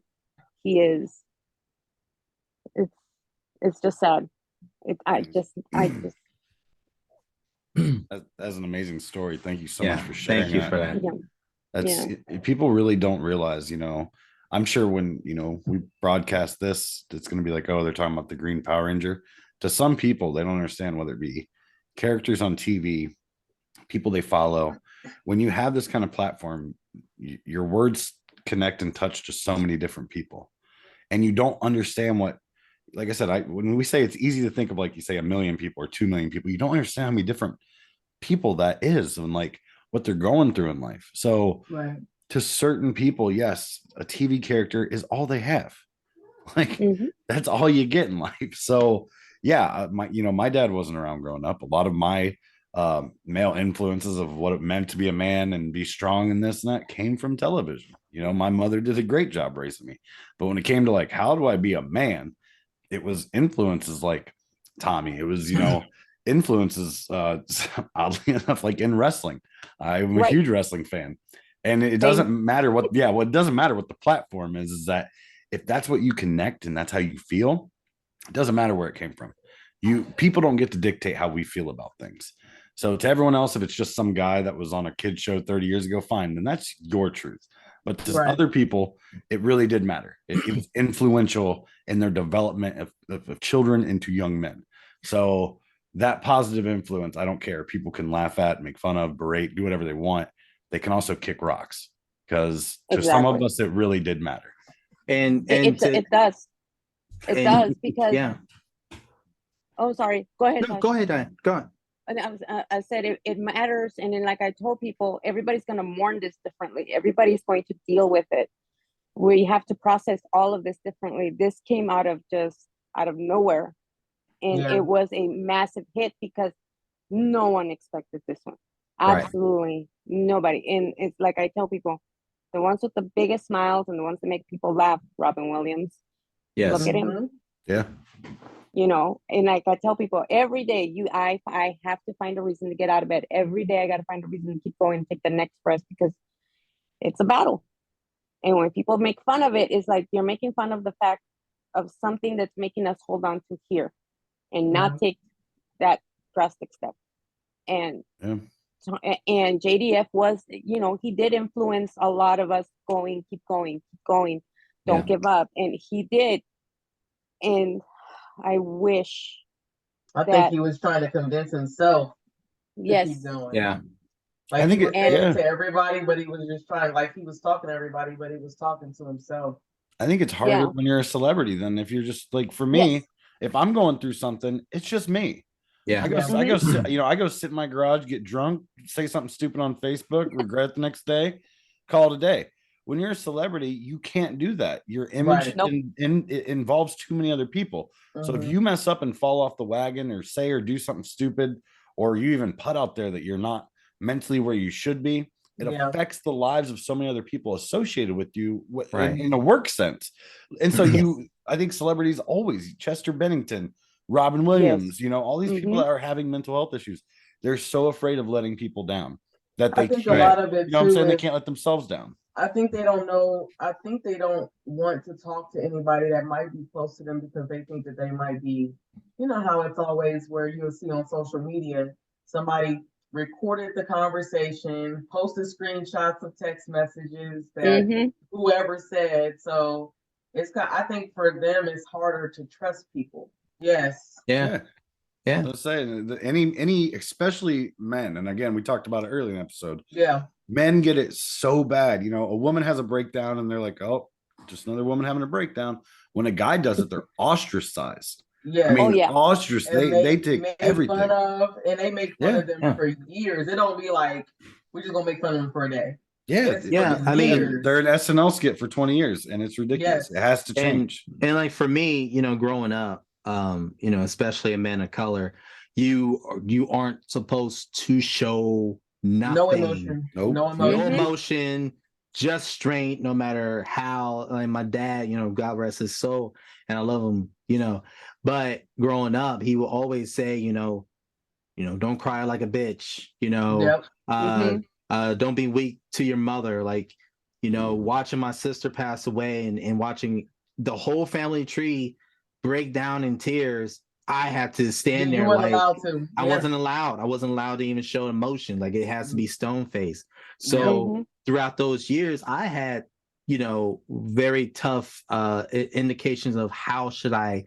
he is. It's just sad. That's an amazing story. Thank you so much for sharing. Thank you for that. Yeah. That's people really don't realize, you know, I'm sure when, you know, we broadcast this, it's going to be like, oh, they're talking about the Green Power Ranger. To some people, they don't understand, whether it be characters on TV, people they follow. When you have this kind of platform, your words connect and touch to so many different people, and you don't understand what, like I said, when we say it's easy to think of, like you say, 1 million people or 2 million people, you don't understand how many different people that is and like what they're going through in life. So right. To certain people, yes, a TV character is all they have. Like that's all you get in life. So yeah, my dad wasn't around growing up. A lot of my male influences of what it meant to be a man and be strong in this and that came from television. My mother did a great job raising me, but when it came to like, how do I be a man? It was influences like Tommy. It was, influences, oddly enough, like in wrestling. I'm a huge wrestling fan. And it doesn't matter it doesn't matter what the platform is that if that's what you connect and that's how you feel, it doesn't matter where it came from. People don't get to dictate how we feel about things. So to everyone else, if it's just some guy that was on a kid show 30 years ago, fine, then that's your truth. But to other people, it really did matter. It was influential in their development of children into young men. So that positive influence, I don't care. People can laugh at, make fun of, berate, do whatever they want. They can also kick rocks because to some of us, it really did matter. And it does. It does because. Yeah. Oh, sorry. Go ahead. No, go ahead, Diane. Go on. And I said it matters, and then like I told people, everybody's going to mourn this differently. Everybody's going to deal with it. We have to process all of this differently. This came out of nowhere, and it was a massive hit because no one expected this one. Absolutely nobody. And it's like I tell people, the ones with the biggest smiles and the ones that make people laugh, Robin Williams. Yes. Look at him. Yeah. And like I tell people every day, I have to find a reason to get out of bed. Every day I got to find a reason to keep going and take the next breath because it's a battle. And when people make fun of it, it's like you're making fun of the fact of something that's making us hold on to here and not take that drastic step. And and JDF was, he did influence a lot of us keep going, don't give up. And he did. And I wish. I think he was trying to convince himself. Yes. To keep going. Yeah. Like I think he was saying to everybody, but he was just trying. Like he was talking to everybody, but he was talking to himself. I think it's harder when you're a celebrity than if you're just like, for me, if I'm going through something, it's just me. Yeah. I go sit in my garage, get drunk, say something stupid on Facebook, regret the next day, call it a day. When you're a celebrity, you can't do that. Your image it involves too many other people. So if you mess up and fall off the wagon or say or do something stupid, or you even put out there that you're not mentally where you should be, it affects the lives of so many other people associated with you in a work sense. And so I think celebrities always, Chester Bennington, Robin Williams, all these people that are having mental health issues, they're so afraid of letting people down that they can't, a lot of it they can't let themselves down. I think they don't know. I think they don't want to talk to anybody that might be close to them because they think that they might be, how it's always where you'll see on social media, somebody recorded the conversation, posted screenshots of text messages that whoever said. So I think for them, it's harder to trust people. Yes. Yeah. Let's say any, especially men. And again, we talked about it earlier in the episode. Yeah. Men get it so bad. A woman has a breakdown and they're like, oh, just another woman having a breakdown. When a guy does it, they're ostracized. Yeah. I mean, ostracized. They take everything. And they make fun of them for years. It don't be like, we're just going to make fun of them for a day. Yeah. I mean, they're an SNL skit for 20 years and it's ridiculous. It has to change. And like for me, growing up, especially a man of color, you aren't supposed to show nothing. No emotion. Nope. No emotion, just straight, no matter how. Like my dad, God rest his soul, and I love him, but growing up, he will always say, don't cry like a bitch, don't be weak to your mother. Like, watching my sister pass away and watching the whole family tree break down in tears, I had to stand there like I wasn't allowed to even show emotion. Like it has to be stone faced. So throughout those years, I had, very tough indications of how should I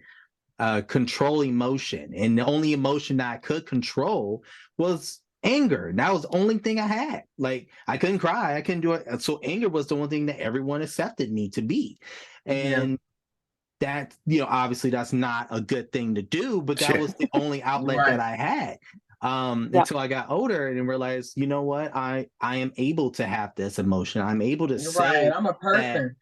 control emotion. And the only emotion that I could control was anger. That was the only thing I had. Like I couldn't cry, I couldn't do it. So anger was the one thing that everyone accepted me to be. And that, obviously that's not a good thing to do, but that was the only outlet that I had until I got older and realized, you know what, I am able to have this emotion. I'm able to say I'm a person.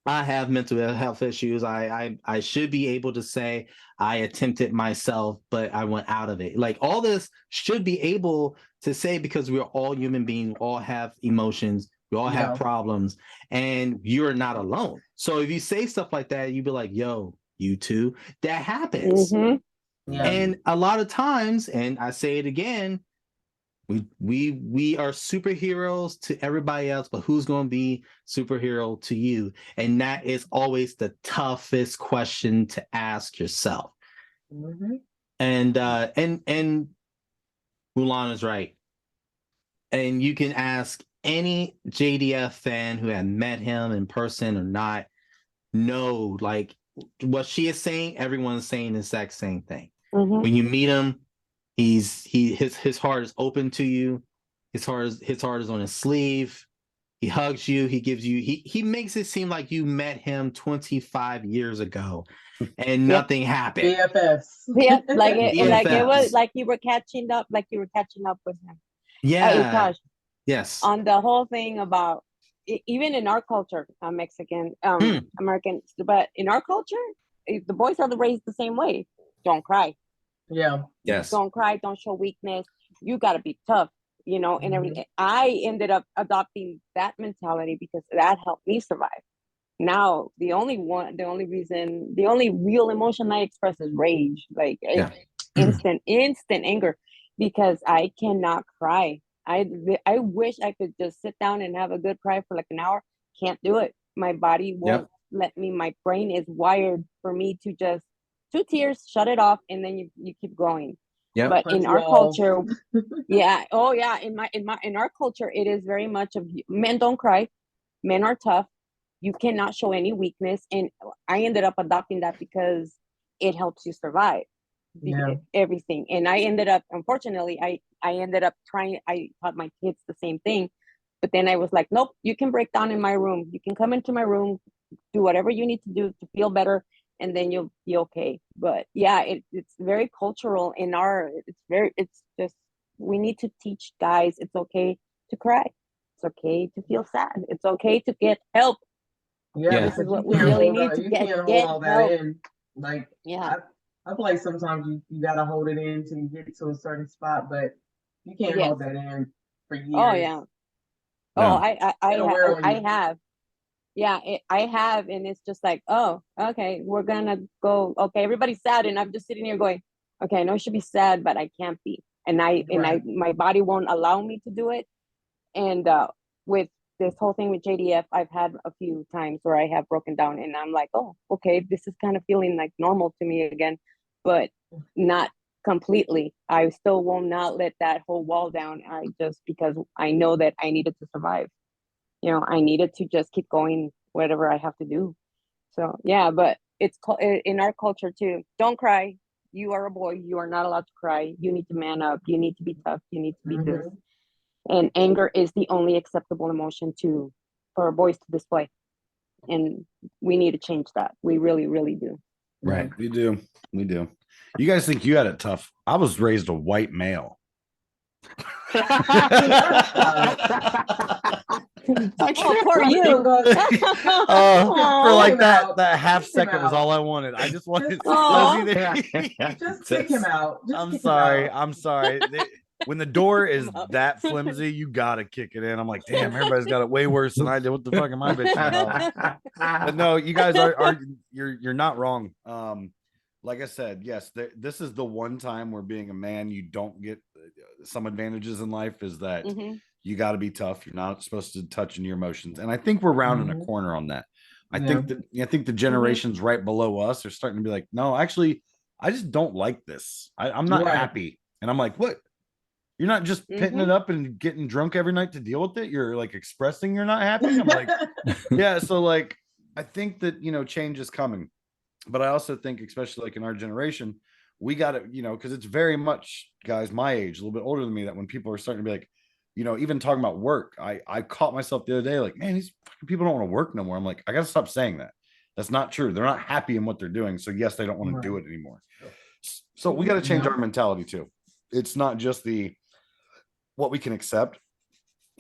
I have mental health issues. I should be able to say I attempted myself, but I went out of it. Like all this should be able to say because we're all human beings, we all have emotions, we all have problems, and you're not alone. So if you say stuff like that, you'd be like, yo, you too. That happens. Yeah. And a lot of times, and I say it again, we are superheroes to everybody else, but who's going to be superhero to you? And that is always the toughest question to ask yourself. And Mulan is right. And you can ask any JDF fan who had met him in person or not, know like what she is saying, everyone's saying the exact same thing. When you meet him, his heart is open to you. His heart is on his sleeve. He hugs you. He gives you. He makes it seem like you met him 25 years ago, and nothing happened. BFFs. Yeah, like it BFFs. was like you were catching up, with him. Yeah. Tosh, Yes. on the whole thing about even in our culture, Mexican, American, but in our culture, the boys are raised the same way. Don't cry. Yeah. Yes. Don't cry. Don't show weakness. You got to be tough, and everything. I ended up adopting that mentality because that helped me survive. Now, the only real emotion I express is rage, like instant anger, because I cannot cry. I wish I could just sit down and have a good cry for like an hour. Can't do it. My body won't let me. My brain is wired for me to just 2 tears, shut it off, and then you keep going. But in our culture, in our culture, it is very much of men don't cry, men are tough. You cannot show any weakness, and I ended up adopting that because it helps you survive everything. And I ended up, unfortunately, I ended up trying. I taught my kids the same thing, but then I was like, nope, you can break down in my room. You can come into my room, do whatever you need to do to feel better, and then you'll be okay. But yeah, it's very cultural in our. It's just we need to teach guys it's okay to cry. It's okay to feel sad. It's okay to get help. Yeah, This is because what you we can't really hold need that, to you get can't hold get all that help. in. Like I feel like sometimes you gotta hold it in till you get to a certain spot, but you can't hold that in for years. Oh yeah. No. I have. Yeah, I have, and it's just like, oh, okay, we're gonna go. Okay, everybody's sad, and I'm just sitting here going, okay, I know I should be sad, but I can't be, and my body won't allow me to do it. And with this whole thing with JDF, I've had a few times where I have broken down, and I'm like, oh, okay, this is kind of feeling like normal to me again, but not completely. I still will not let that whole wall down. Because I know that I needed to survive. I needed to just keep going, whatever I have to do. So yeah, but it's in our culture too. Don't cry. You are a boy. You are not allowed to cry. You need to man up. You need to be tough. You need to be this. And anger is the only acceptable emotion for boys to display. And we need to change that. We really, really do. Right. We do. You guys think you had it tough. I was raised a white male. Oh, poor you. For like that half second was all I wanted. I just wanted just kick him out. I'm sorry. When the door is that flimsy, you gotta kick it in. I'm like, damn, everybody's got it way worse than I did. What the fuck am I bitching about? But no, you guys you're not wrong. Like I said, yes, this is the one time where being a man, you don't get some advantages in life. Is that you got to be tough. You're not supposed to touch in your emotions, and I think we're rounding a corner on that. I think the generations right below us are starting to be like, no, actually, I just don't like this. I'm not happy, and I'm like, what? You're not just pitting it up and getting drunk every night to deal with it. You're like expressing you're not happy. I'm like, yeah. So like, I think that change is coming. But I also think, especially like in our generation, we got to, because it's very much guys my age, a little bit older than me, that when people are starting to be like, even talking about work, I caught myself the other day, like, man, these fucking people don't want to work no more. I'm like, I got to stop saying that. That's not true. They're not happy in what they're doing. So yes, they don't want to do it anymore. So we got to change our mentality too. It's not just what we can accept.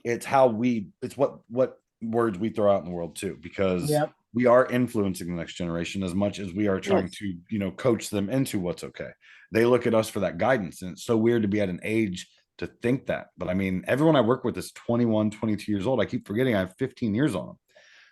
It's what words we throw out in the world too, because we are influencing the next generation as much as we are trying Yes. to, you know, coach them into what's okay. They look at us for that guidance, and it's so weird to be at an age to think that. But I mean, everyone I work with is 21, 22 years old. I keep forgetting I have 15 years on them.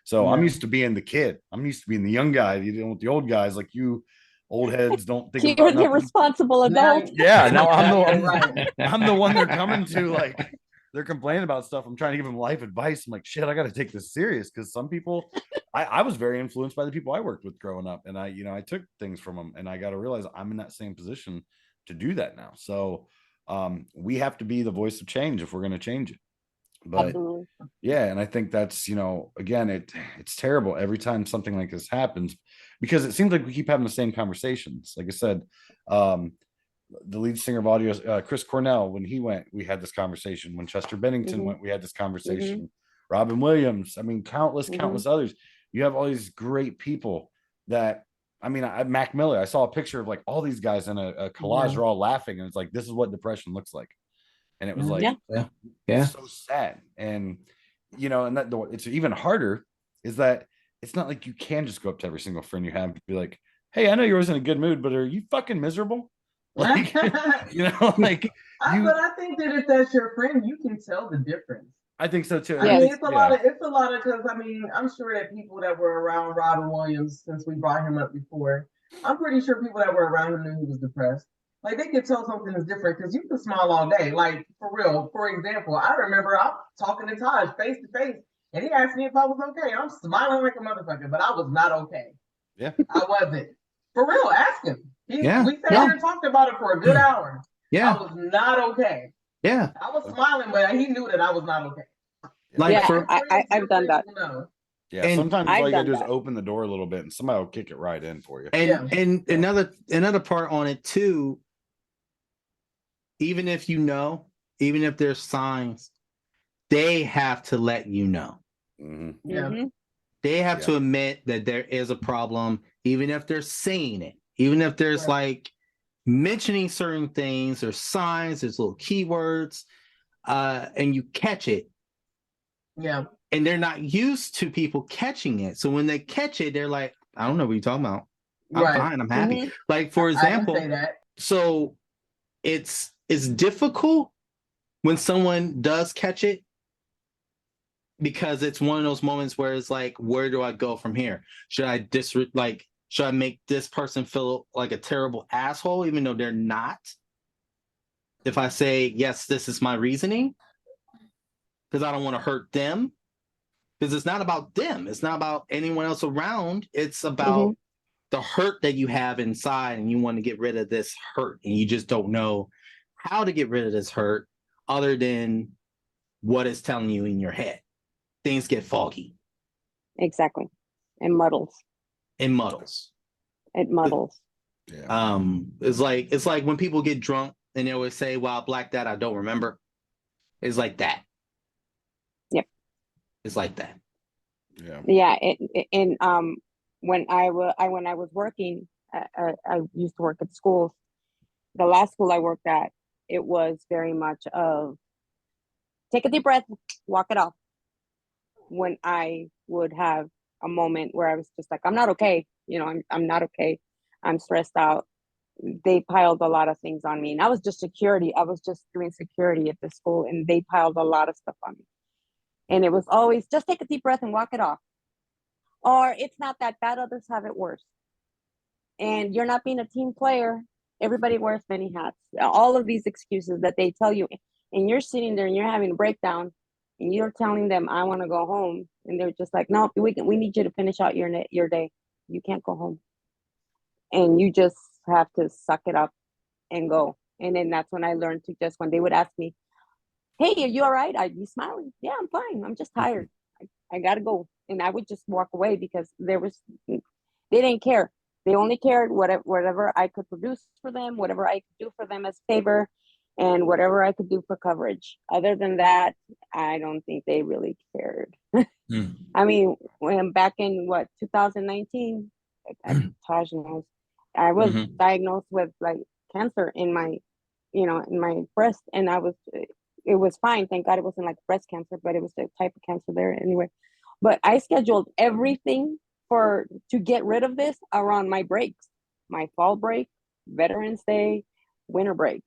So I'm Yeah. used to being the kid. I'm used to being the young guy. You know, with the old guys like you, old heads don't think You're about the nothing. responsible Now- adult. Yeah, now Yeah, right. I'm the one they're coming to, like they're complaining about stuff. I'm trying to give them life advice. I'm like, shit, I got to take this serious, because some people, I was very influenced by the people I worked with growing up, and I took things from them, and I got to realize I'm in that same position to do that now. So we have to be the voice of change if we're going to change it. But Absolutely. yeah, and I think that's, you know, again, it's terrible every time something like this happens, because it seems like we keep having the same conversations. Like I said, the lead singer of Audio, Chris Cornell, when he went, we had this conversation. When Chester Bennington went, we had this conversation. Robin Williams, I mean, countless others. You have all these great people that, I mean, Mac Miller, I saw a picture of like all these guys in a collage, are all laughing, and it's like, this is what depression looks like. And it was like, Yeah. it's so sad. And, you know, and that it's even harder is that it's not like you can just go up to every single friend you have and be like, hey, I know you're always in a good mood, but are you fucking miserable? Like, you know, like But I think that if that's your friend, you can tell the difference. I think so too. I mean, it's a lot of, because I mean, I'm sure that people that were around Robin Williams, since we brought him up before, I'm pretty sure people that were around him knew he was depressed. Like, they could tell something is different, because you can smile all day. Like, for real. For example, I remember I'm talking to Taj face to face, and he asked me if I was okay. I'm smiling like a motherfucker, but I was not okay. Yeah. I wasn't. For real, ask him. We sat here and talked about it for a good hour. Yeah. I was not okay. Yeah. I was smiling, but he knew that I was not okay. Like, I've done that. Yeah, and sometimes all you gotta do is that. open the door a little bit, and somebody will kick it right in for you. And another part on it too, even if you know, even if there's signs, they have to let you know. Yeah. They have to admit that there is a problem, even if they're saying it, even if there's like mentioning certain things or signs, there's little keywords, and you catch it. Yeah. And they're not used to people catching it. So when they catch it, they're like, I don't know what you're talking about. I'm fine. I'm happy. Like, for example, I can say that. So it's difficult when someone does catch it, because it's one of those moments where it's like, where do I go from here? Should I should I make this person feel like a terrible asshole, even though they're not? If I say, yes, this is my reasoning, because I don't want to hurt them, because it's not about them. It's not about anyone else around. It's about the hurt that you have inside, and you want to get rid of this hurt, and you just don't know how to get rid of this hurt other than what it's telling you in your head. Things get foggy. Exactly. It muddles. It muddles. Yeah. It's like when people get drunk and they always say, well, I blacked out, I don't remember. It's like that. Yep. It's like that. Yeah. Yeah. When I was working, I used to work at schools. The last school I worked at, it was very much of take a deep breath, walk it off. When I would have a moment where I was just like, I'm not okay. You know, I'm not okay. I'm stressed out. They piled a lot of things on me. And I was just security. I was just doing security at the school, and they piled a lot of stuff on me. And it was always just take a deep breath and walk it off. Or it's not that bad. Others have it worse. And you're not being a team player. Everybody wears many hats. All of these excuses that they tell you. And you're sitting there and you're having a breakdown, and you're telling them, I want to go home. And they're just like, no, we need you to finish out your day. You can't go home. And you just have to suck it up and go. And then that's when I learned to just, when they would ask me, hey, are you all right? I'd be smiling. Yeah, I'm fine. I'm just tired. I got to go. And I would just walk away, because they didn't care. They only cared whatever I could produce for them, whatever I could do for them as favor, and whatever I could do for coverage. Other than that, I don't think they really cared. I mean, when back in 2019, Taj knows, I was diagnosed with like cancer in my breast, and it was fine. Thank God it wasn't like breast cancer, but it was the type of cancer there anyway. But I scheduled everything to get rid of this around my breaks, my fall break, Veterans Day, winter break.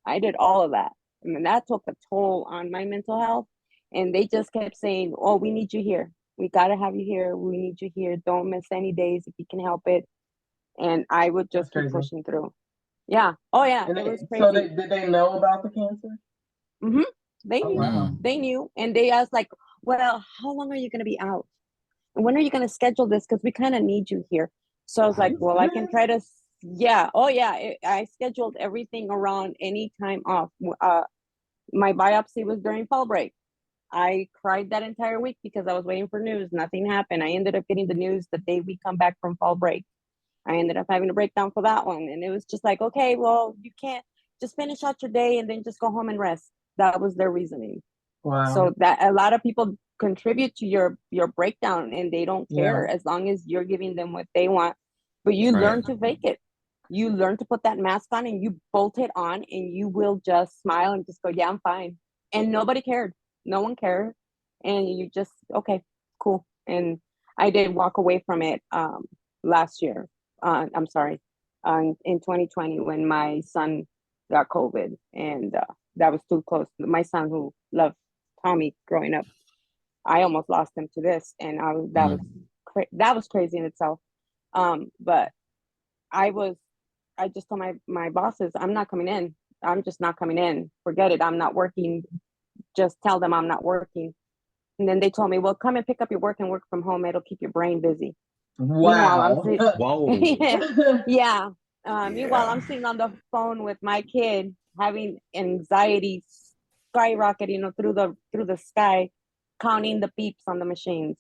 I did all of that. I mean, that took a toll on my mental health. And they just kept saying, "Oh, we need you here. We got to have you here. We need you here. Don't miss any days if you can help it." And I would just keep pushing through. Yeah. Oh, yeah. And it was so crazy. did they know about the cancer? Mm-hmm. They knew. Wow. They knew. And they asked, like, "Well, how long are you going to be out? And when are you going to schedule this? Because we kind of need you here." So I was like, "Well, I can try to." Yeah. Oh, yeah. I scheduled everything around any time off. My biopsy was during fall break. I cried that entire week because I was waiting for news. Nothing happened. I ended up getting the news the day we come back from fall break. I ended up having a breakdown for that one. And it was just like, okay, well, you can't just finish out your day and then just go home and rest. That was their reasoning. Wow. So that a lot of people contribute to your breakdown, and they don't care as long as you're giving them what they want. But you learn to fake it. You learn to put that mask on and you bolt it on, and you will just smile and just go, "Yeah, I'm fine." And nobody cared. No one cared. And you just, okay, cool. And I did walk away from it last year. I'm sorry, in 2020, when my son got COVID, and that was too close. My son, who loved Tommy growing up, I almost lost him to this, and that was crazy in itself. But I just told my bosses, "I'm not coming in. I'm just not coming in. Forget it. I'm not working. Just tell them I'm not working." And then they told me, "Well, come and pick up your work and work from home. It'll keep your brain busy." Wow. Whoa. Yeah. Meanwhile, I'm sitting on the phone with my kid, having anxiety skyrocketing through the sky, counting the beeps on the machines.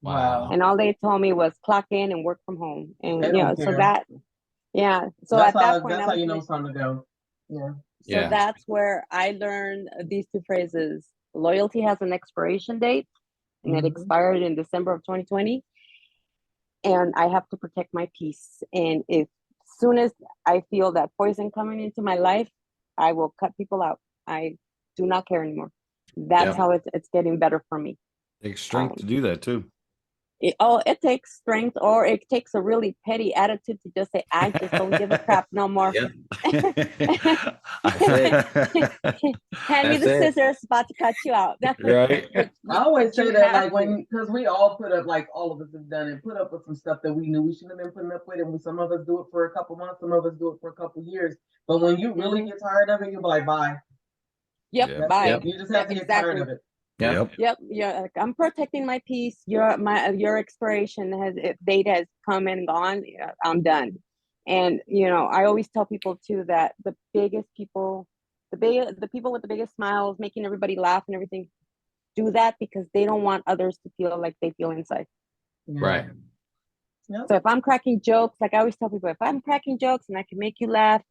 Wow. And all they told me was clock in and work from home. And so that, So that's at that point, that's how you know it's time to go. Yeah. So that's where I learned these two phrases. Loyalty has an expiration date, and it expired in December of 2020. And I have to protect my peace. And as soon as I feel that poison coming into my life, I will cut people out. I do not care anymore. That's how it's getting better for me. Takes strength to do that too. It takes strength, or it takes a really petty attitude to just say, "I just don't give a crap no more." Yep. Hand me the scissors, about to cut you out. Right. I always say that, like, because we all put up, like, all of us have done it, put up with some stuff that we knew we shouldn't have been putting up with. And some of us do it for a couple months, some of us do it for a couple years. But when you really get tired of it, you'll be like, bye. Yep, bye. You just have to get tired of it. Yep. Yeah, I'm protecting my peace. Your expiration date has come and gone. I'm done. And I always tell people too that the people with the biggest smiles, making everybody laugh and everything, do that because they don't want others to feel like they feel inside. Right. Yep. So if I'm cracking jokes, like I always tell people, if I'm cracking jokes and I can make you laugh,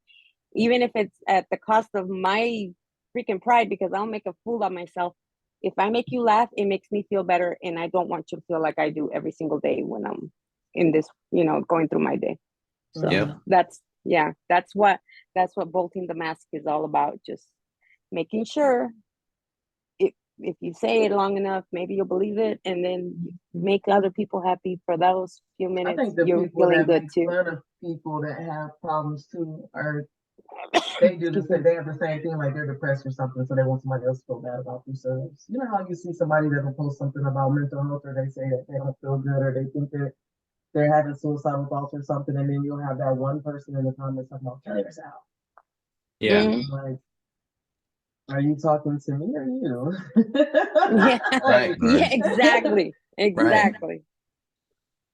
even if it's at the cost of my freaking pride, because I'll make a fool of myself. If I make you laugh, it makes me feel better, and I don't want you to feel like I do every single day when I'm in this, going through my day. So that's what bolting the mask is all about. Just making sure if you say it long enough, maybe you'll believe it, and then make other people happy for those few minutes. I think the You're people feeling that good make too. fun of people that have problems too they do they have the same thing, like they're depressed or something, so they want somebody else to feel bad about themselves. You know how you see somebody that will post something about mental health, or they say that they don't feel good, or they think that they're having suicidal thoughts or something, and then you'll have that one person in the comments talking about killing yourself. Yeah. Like, are you talking to me or you? Right. Yeah, exactly. Right.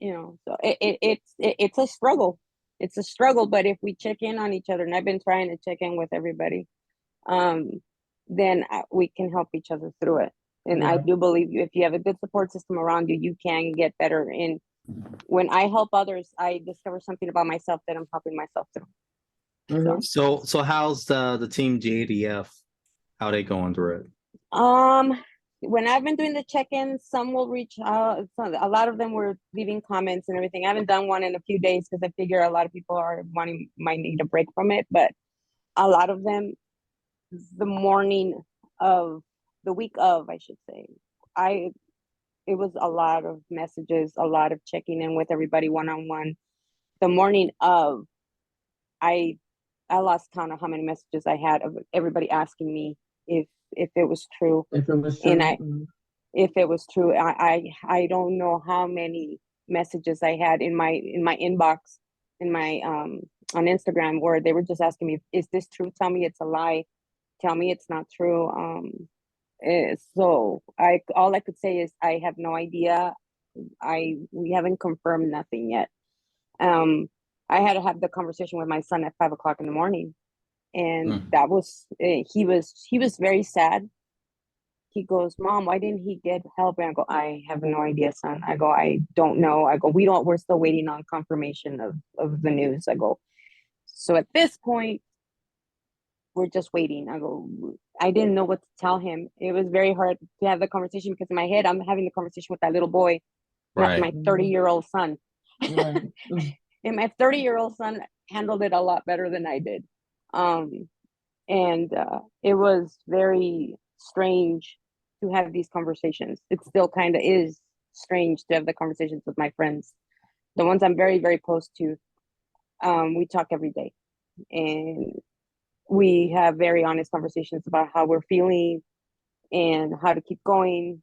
So it's a struggle. It's a struggle, but if we check in on each other, and I've been trying to check in with everybody, then we can help each other through it. And I do believe if you have a good support system around you, you can get better. And when I help others, I discover something about myself that I'm helping myself through. So how's the team JDF? How they going through it? When I've been doing the check-ins, some will reach out. A lot of them were leaving comments and everything. I haven't done one in a few days because I figure a lot of people might need a break from it. But a lot of them, the week of, I should say, it was a lot of messages, a lot of checking in with everybody one-on-one. The morning of, I lost count of how many messages I had of everybody asking me if it was true. If it was true. And if it was true, I don't know how many messages I had in my inbox, in my on Instagram, where they were just asking me, is this true? Tell me it's a lie. Tell me it's not true. So all I could say is I have no idea. We haven't confirmed nothing yet. I had to have the conversation with my son at 5 o'clock in the morning, and that was he was very sad. He goes, Mom, why didn't he get help? And I go, I have no idea, son. I go, I don't know. I go, we're still waiting on confirmation of the news. I go, so at this point, we're just waiting. I go, I didn't know what to tell him. It was very hard to have the conversation because in my head, I'm having the conversation with that little boy, Right. my 30-year-old son. Right. And my 30-year-old son handled it a lot better than I did. And it was very strange to have these conversations. It still kind of is strange to have the conversations with my friends, the ones I'm very, very close to. We talk every day, and we have very honest conversations about how we're feeling and how to keep going.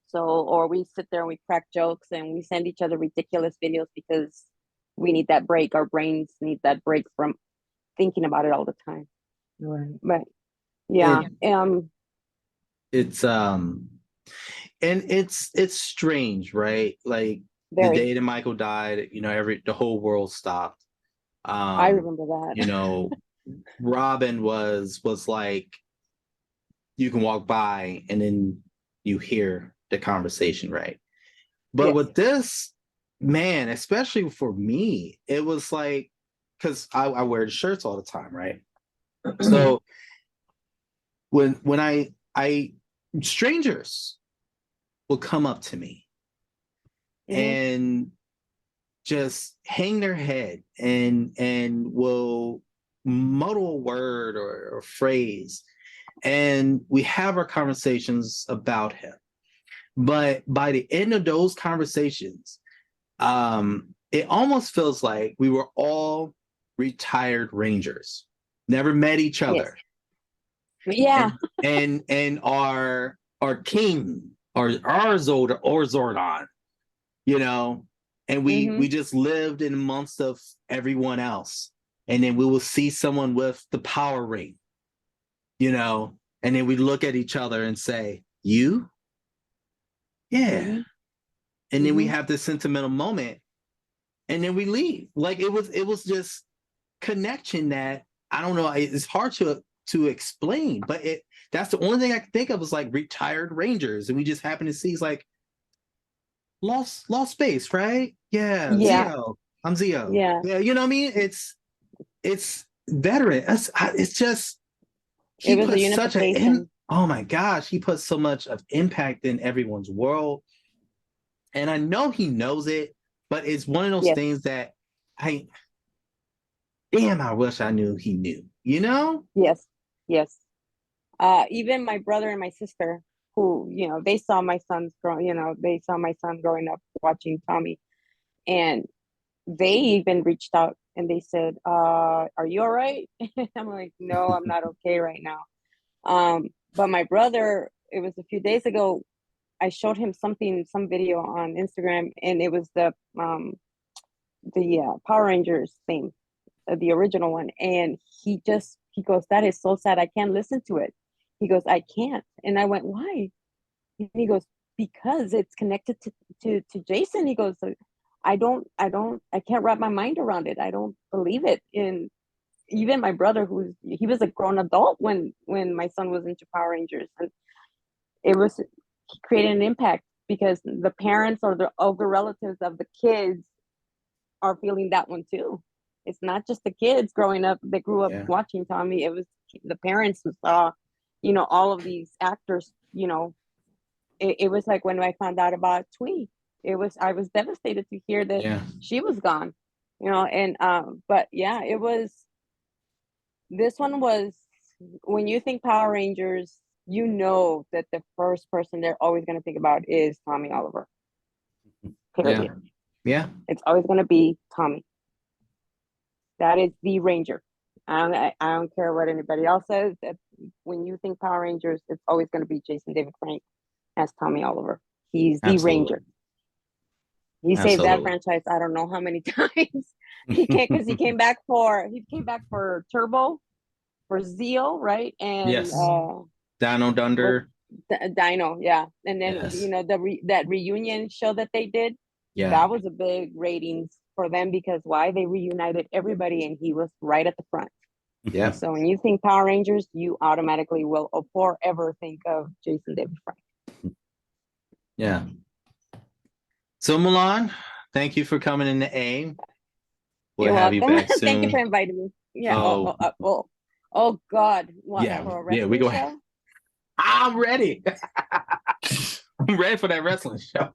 So, or we sit there and we crack jokes and we send each other ridiculous videos because we need that break. Our brains need that break from thinking about it all the time. Right. But yeah, It's and it's strange, right? Like the very. day that Michael died, the whole world stopped. I remember that. Robin was like, you can walk by and then you hear the conversation, right? But Yes. with this, man, especially for me, it was like, because I wear the shirts all the time, right? So when I strangers will come up to me and just hang their head and will muddle a word or a phrase, and we have our conversations about him. But by the end of those conversations, it almost feels like we were all retired Rangers, never met each other. Yeah. And our king or Zordon, and we just lived in amongst of everyone else. And then we will see someone with the power ring, and then we look at each other and say, you? Yeah. And then we have this sentimental moment, and then we leave. Like it was just connection that I don't know. It's hard to explain, but that's the only thing I can think of is like retired Rangers, and we just happen to see it's like lost space, right? Yeah. Zio. I'm Zio. Yeah. You know what I mean? It's veteran. It's just he It was put a such unification. oh my gosh, he put so much of impact in everyone's world. And I know he knows it, but it's one of those things that I wish I knew he knew, Yes. Even my brother and my sister, who, they saw my son's they saw my son growing up watching Tommy, and they even reached out and they said, are you all right? I'm like, no, I'm not okay right now. But my brother, it was a few days ago, I showed him some video on Instagram, and it was the Power Rangers thing, the original one, and he goes, that is so sad. I can't listen to it. He goes, I can't. And I went, why? And he goes, because it's connected to Jason. He goes, I can't wrap my mind around it. I don't believe it. And even my brother, he was a grown adult when my son was into Power Rangers, and he created an impact because the parents or the older relatives of the kids are feeling that one too. It's not just the kids growing up that grew up watching Tommy. It was the parents who saw, all of these actors. It was like when I found out about Twee. I was devastated to hear that she was gone. And but it was. This one was, when you think Power Rangers, you know that the first person they're always going to think about is Tommy Oliver. Period. Yeah. It's always going to be Tommy. That is the Ranger. I don't care what anybody else says. That when you think Power Rangers, it's always going to be Jason David Frank as Tommy Oliver. He's the Absolutely. Ranger. He saved that Absolutely. franchise. I don't know how many times he came back for Turbo, for Zeal, right? And Yes. Dino Dunder. Dino, yeah. And then Yes. that reunion show that they did. Yeah. That was a big ratings for them because why? They reunited everybody and he was right at the front. Yeah. So when you think Power Rangers, you automatically will forever think of Jason David Frank. Yeah. So Mulan, thank you for coming in the A. We'll You're have welcome. you back soon. Thank you for inviting me. Yeah. Oh. Oh God. What, Yeah. for a wrestling We go show? ahead. I'm ready. I'm ready for that wrestling show.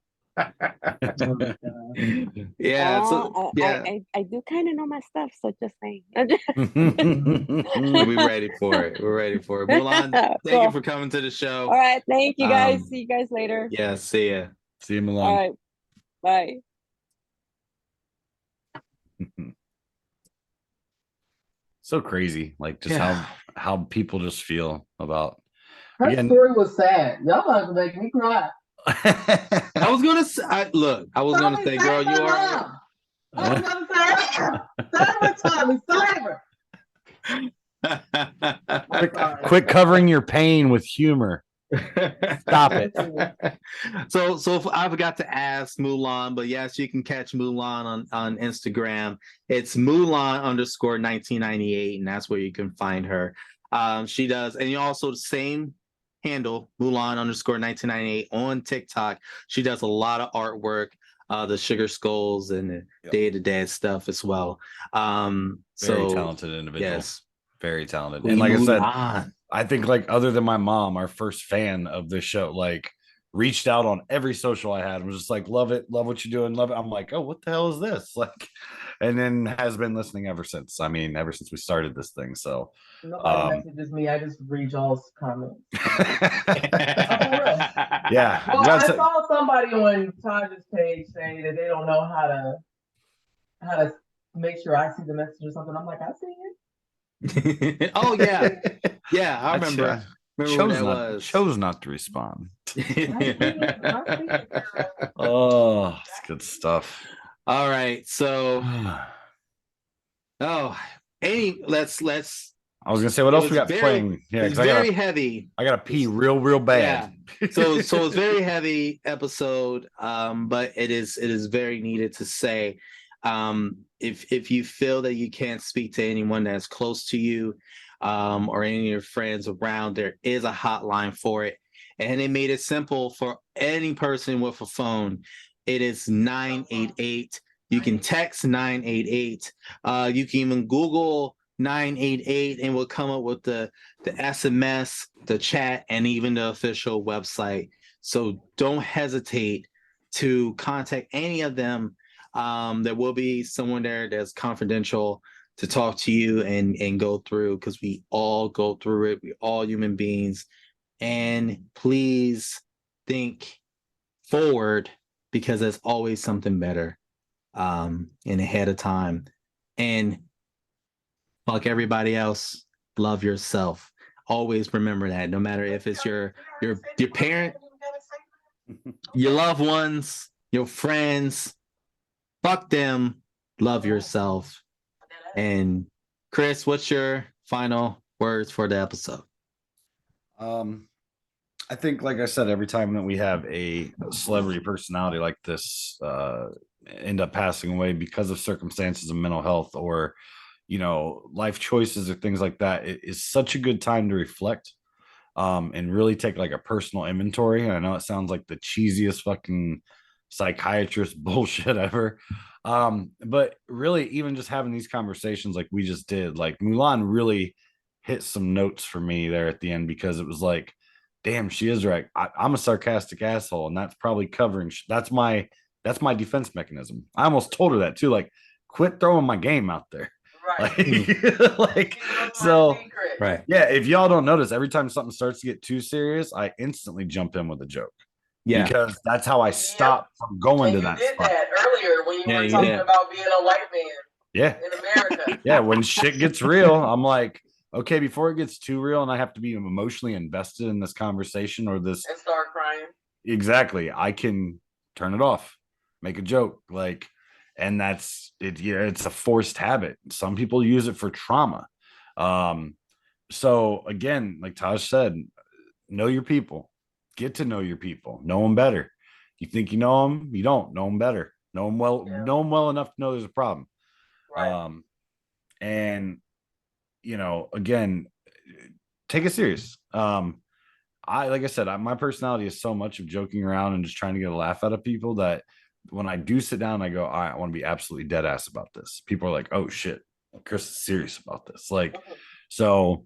Yeah. So yeah. I do kind of know my stuff, so just saying. We're ready for it. We're ready for it. Mulan, thank you for coming to the show. All right. Thank you guys. See you guys later. Yeah. See ya. See you, Mulan. All right. Bye. So crazy, like just how people just feel about. Her story was sad. Y'all have to make me cry. I was gonna say, I was gonna say, girl, you are. I was gonna say, cyber, Tommy. Quit covering your pain with humor. Stop it. So I forgot to ask Mulan, but yes, you can catch Mulan on Instagram. It's Mulan_1998, and that's where you can find her. She does, and you also the same handle, Mulan_1998 on TikTok. She does a lot of artwork, the sugar skulls and the Day of the Dead stuff as well. Very talented individual. Yes. Very talented. And like I said, I think like other than my mom, our first fan of this show, like reached out on every social I had and was just like, love it, love what you're doing, love it. I'm like, oh, what the hell is this? Like, and then has been listening ever since. I mean, ever since we started this thing. So nobody messages me. I just read y'all's comments. Yeah. Well, I saw somebody on Taj's page saying that they don't know how to make sure I see the message or something. I'm like, I see it. Oh yeah. Yeah, I remember. Chose not to respond. Oh, it's good stuff. All right, so let's I was gonna say what else we got playing. Yeah, it's very heavy. I gotta pee real bad. Yeah. So it's very heavy episode, but it is very needed to say. If you feel that you can't speak to anyone that's close to you, or any of your friends around, there is a hotline for it, and they made it simple for any person with a phone. It is 988. You can text 988. You can even Google 988 and we'll come up with the SMS, the chat, and even the official website. So don't hesitate to contact any of them. There will be someone there that's confidential to talk to you and go through, because we all go through it. We're all human beings. And please think forward, because there's always something better and ahead of time. And fuck everybody else, love yourself. Always remember that, no matter if it's your parent, your loved ones, your friends, fuck them, love yourself. And Chris, what's your final words for the episode? I think, like I said, every time that we have a celebrity personality like this end up passing away because of circumstances of mental health or, life choices or things like that, it is such a good time to reflect and really take like a personal inventory. And I know it sounds like the cheesiest fucking psychiatrist bullshit ever. But really, even just having these conversations like we just did, like Mulan really hit some notes for me there at the end, because it was like, damn, she is right. I'm a sarcastic asshole, and that's probably covering. That's my defense mechanism. I almost told her that too. Like, quit throwing my game out there. Right. Like That's my so. secret. Right. Yeah, if y'all don't notice, every time something starts to get too serious, I instantly jump in with a joke. Yeah. Because that's how I stop from going And to you that did spot. that earlier when you Yeah, were you talking did. about being a white man Yeah. in America. Yeah, when shit gets real, I'm like, okay, before it gets too real and I have to be emotionally invested in this conversation or this And start crying. exactly, I can turn it off, make a joke, like, and that's it. Yeah, it's a forced habit. Some people use it for trauma. So again, like Taj said, know your people, get to know your people, know them better. You think you know them, you don't know them better. Know them well enough to know there's a problem. Right. And again, take it serious. Like I said, my personality is so much of joking around and just trying to get a laugh out of people that when I do sit down, I go, all right, I want to be absolutely dead ass about this. People are like, oh shit, Chris is serious about this. Like, so,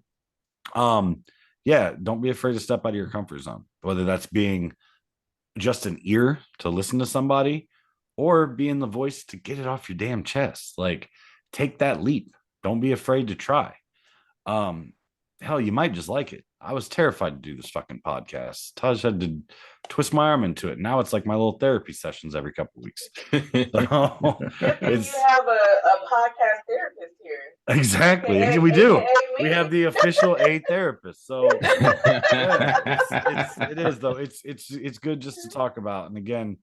yeah, don't be afraid to step out of your comfort zone, whether that's being just an ear to listen to somebody or being the voice to get it off your damn chest. Like, take that leap. Don't be afraid to try. Hell, you might just like it. I was terrified to do this fucking podcast. Taj had to twist my arm into it. Now it's like my little therapy sessions every couple of weeks. So, You have a podcast therapist here. Exactly. We do. We have the official A therapist. So yeah, it is though. It's good just to talk about. And again,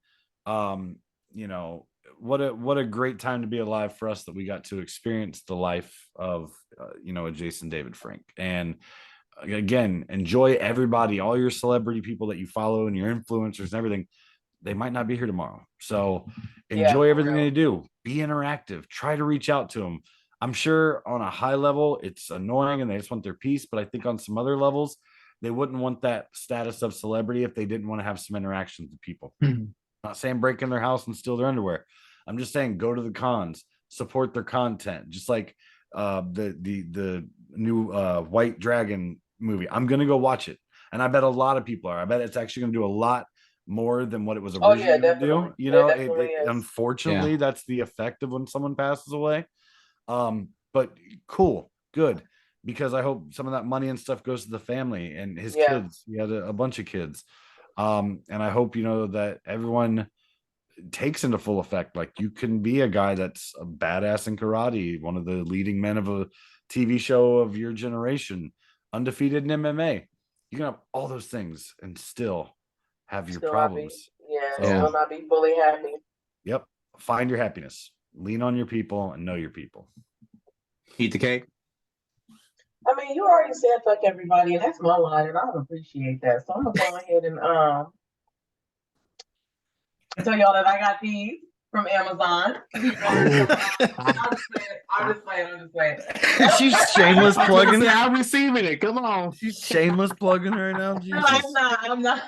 what a great time to be alive for us that we got to experience the life of a Jason David Frank. And again, enjoy everybody, all your celebrity people that you follow and your influencers and everything. They might not be here tomorrow, so enjoy everything they do. Be interactive, try to reach out to them. I'm sure on a high level it's annoying and they just want their piece, but I think on some other levels they wouldn't want that status of celebrity if they didn't want to have some interactions with people. Not saying break in their house and steal their underwear. I'm just saying go to the cons, support their content. Just like the new White Dragon movie. I'm gonna go watch it, and I bet a lot of people are. I bet it's actually gonna do a lot more than what it was originally going to do. Unfortunately, that's the effect of when someone passes away. But cool, good, because I hope some of that money and stuff goes to the family and his kids. He had a bunch of kids. And I hope that everyone takes into full effect. Like, you can be a guy that's a badass in karate, one of the leading men of a TV show of your generation, undefeated in MMA. You can have all those things and still have your problems. Still not be fully happy. Yep. Find your happiness. Lean on your people and know your people. Eat the cake. I mean, you already said fuck everybody, and that's my line, and I would appreciate that. So I'm gonna go ahead and tell y'all that I got these from Amazon. I'm just playing. She's shameless plugging. I'm receiving it. Come on. She's shameless plugging her now. No, I'm not.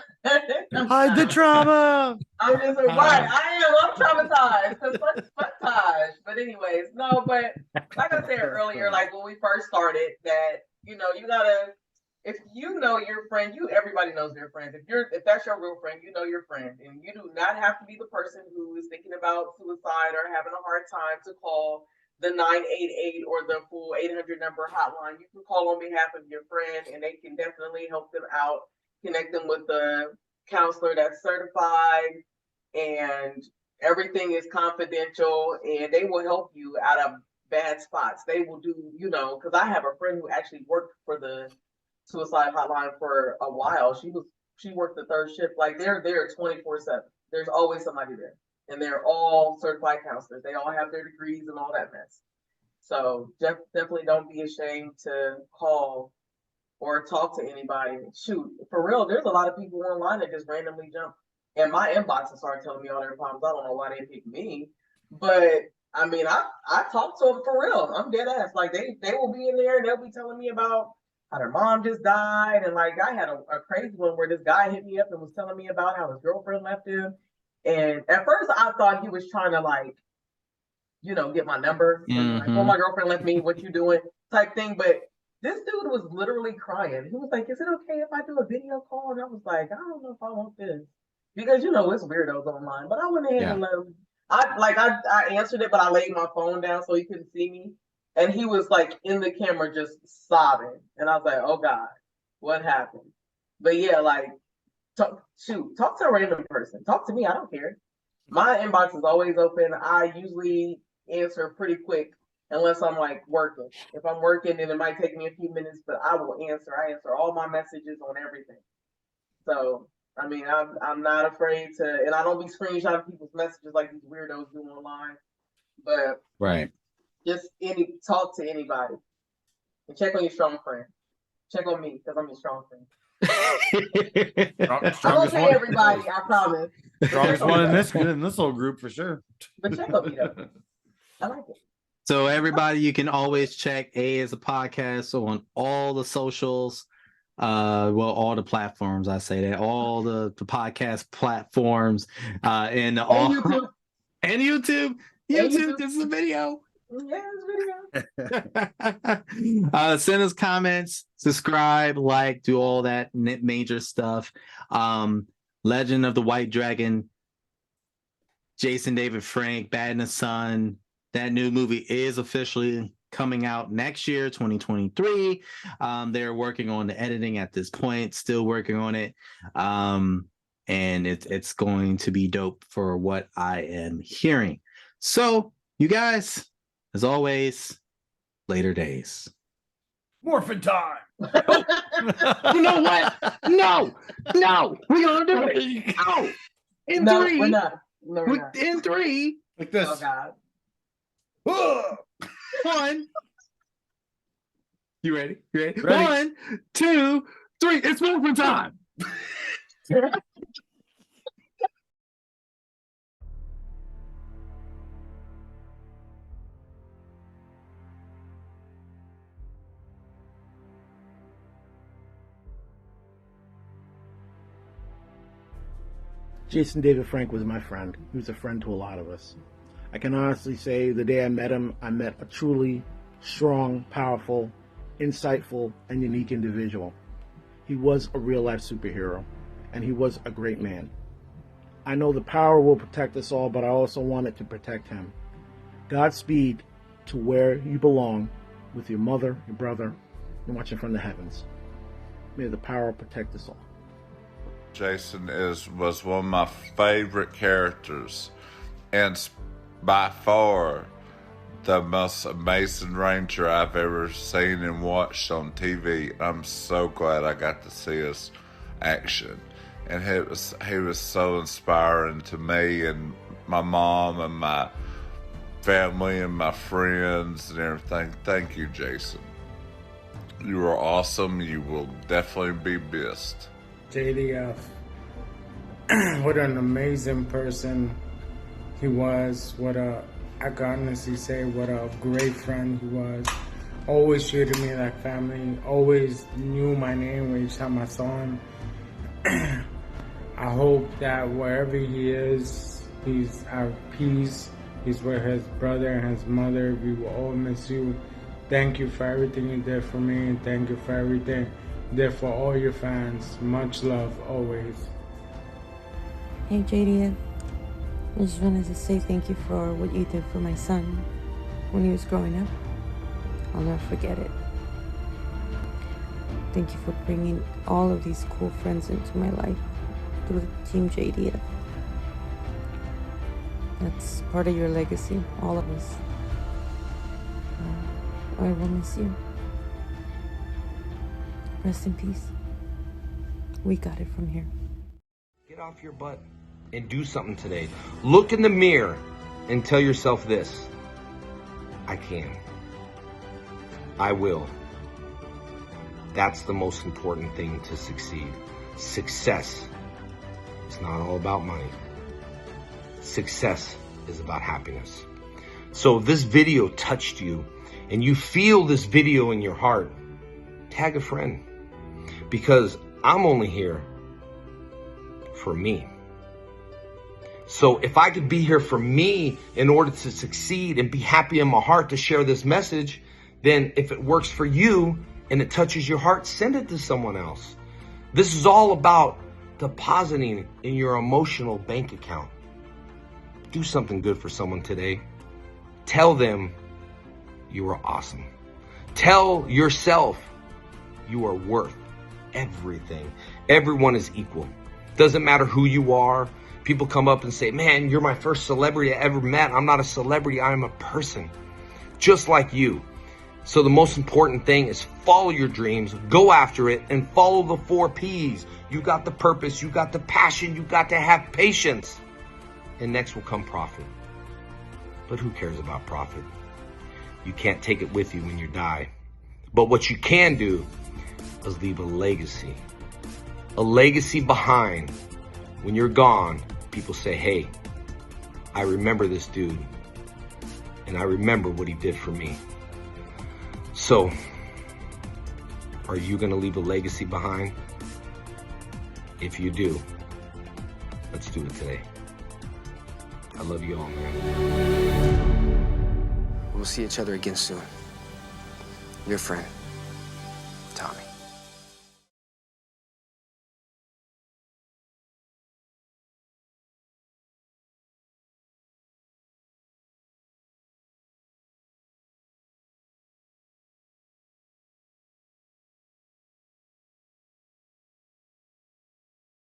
Hide the trauma. I'm just right. I'm traumatized because fuck Taj. But anyways, no. But like I said earlier, like when we first started, that you gotta. If you know your friend, everybody knows their friends. If that's your real friend, you know your friend, and you do not have to be the person who is thinking about suicide or having a hard time to call the 988 or the full 800 number hotline. You can call on behalf of your friend, and they can definitely help them out, connect them with a counselor that's certified, and everything is confidential, and they will help you out of bad spots. They will do, because I have a friend who actually worked for the suicide hotline for a while. She worked the third shift. Like, they're there 24/7. There's always somebody there, and they're all certified counselors. They all have their degrees and all that mess. So definitely don't be ashamed to call or talk to anybody. Shoot, for real, there's a lot of people online that just randomly jump in my inbox and start telling me all their problems. I don't know why they pick me, but I mean, I talk to them for real. I'm dead ass. Like, they will be in there and they'll be telling me about how their mom just died. And like, I had a crazy one where this guy hit me up and was telling me about how his girlfriend left him. And at first I thought he was trying to like, get my number. And like, oh, my girlfriend left me, what you doing? Type thing. But this dude was literally crying. He was like, is it okay if I do a video call? And I was like, I don't know if I want this. Because it's weirdos online. But I went ahead and let him. I answered it, but I laid my phone down so he couldn't see me. And he was like in the camera just sobbing. And I was like, oh God, what happened? But yeah, like, talk to a random person. Talk to me. I don't care. My inbox is always open. I usually answer pretty quick unless I'm like working. If I'm working, then it might take me a few minutes, but I will answer. I answer all my messages on everything. So, I mean, I'm not afraid to, and I don't be screenshotting people's messages like these weirdos do online. But Right. just talk to anybody and check on your strong friend. Check on me because I'm your strong friend. I'm okay, everybody. I promise. Strongest one in this little group for sure. But check on me though. I like it. So everybody, you can always check A as a podcast on all the socials. All the platforms. I say that all the podcast platforms, and all YouTube. And YouTube. YouTube. This is a video. Yeah, it's video. Send us comments, subscribe, like, do all that major stuff. Legend of the White Dragon, Jason David Frank, Bad in the Sun. That new movie is officially coming out next year, 2023. They're working on the editing at this point, still working on it. And it's going to be dope for what I am hearing. So, you guys, as always, later days. Morphin' time. You know what? No, we're gonna do it. No, in No, three. we're not. No, we're not. In three. Like this. Oh God. 1. You ready? Ready. 1, 2, 3. It's movement time. Jason David Frank was my friend. He was a friend to a lot of us. I can honestly say the day I met him, I met a truly strong, powerful, insightful, and unique individual. He was a real-life superhero, and he was a great man. I know the power will protect us all, but I also want it to protect him. Godspeed to where you belong with your mother, your brother, and watching from the heavens. May the power protect us all. Jason was one of my favorite characters, and by far the most amazing ranger I've ever seen and watched on TV. I'm so glad I got to see his action, and he was so inspiring to me and my mom and my family and my friends and everything. Thank you, Jason. You are awesome. You will definitely be missed. JDF, what an amazing person he was. I can honestly say what a great friend he was. Always treated me like family, always knew my name each time I saw him. I hope that wherever he is, he's at peace. He's with his brother and his mother. We will all miss you. Thank you for everything you did for me, and thank you for everything you did for all your fans. Much love, always. Hey JDF, I just wanted to say thank you for what you did for my son when he was growing up. I'll never forget it. Thank you for bringing all of these cool friends into my life through Team JDF. That's part of your legacy, all of us. I will miss you. Rest in peace. We got it from here. Get off your butt and do something today. Look in the mirror and tell yourself this: I can. I will. That's the most important thing to succeed. Success is not all about money. Success is about happiness. So if this video touched you and you feel this video in your heart, tag a friend, because I'm only here for me. So if I could be here for me in order to succeed and be happy in my heart to share this message, then if it works for you and it touches your heart, send it to someone else. This is all about depositing in your emotional bank account. Do something good for someone today. Tell them you are awesome. Tell yourself you are worth everything. Everyone is equal. Doesn't matter who you are. People come up and say, man, you're my first celebrity I ever met. I'm not a celebrity, I'm a person, just like you. So the most important thing is follow your dreams, go after it, and follow the 4 Ps. You got the purpose, you got the passion, you got to have patience. And next will come profit. But who cares about profit? You can't take it with you when you die. But what you can do is leave a legacy. A legacy behind. When you're gone, people say, hey, I remember this dude. And I remember what he did for me. So, are you going to leave a legacy behind? If you do, let's do it today. I love you all, man. We'll see each other again soon. Your friend.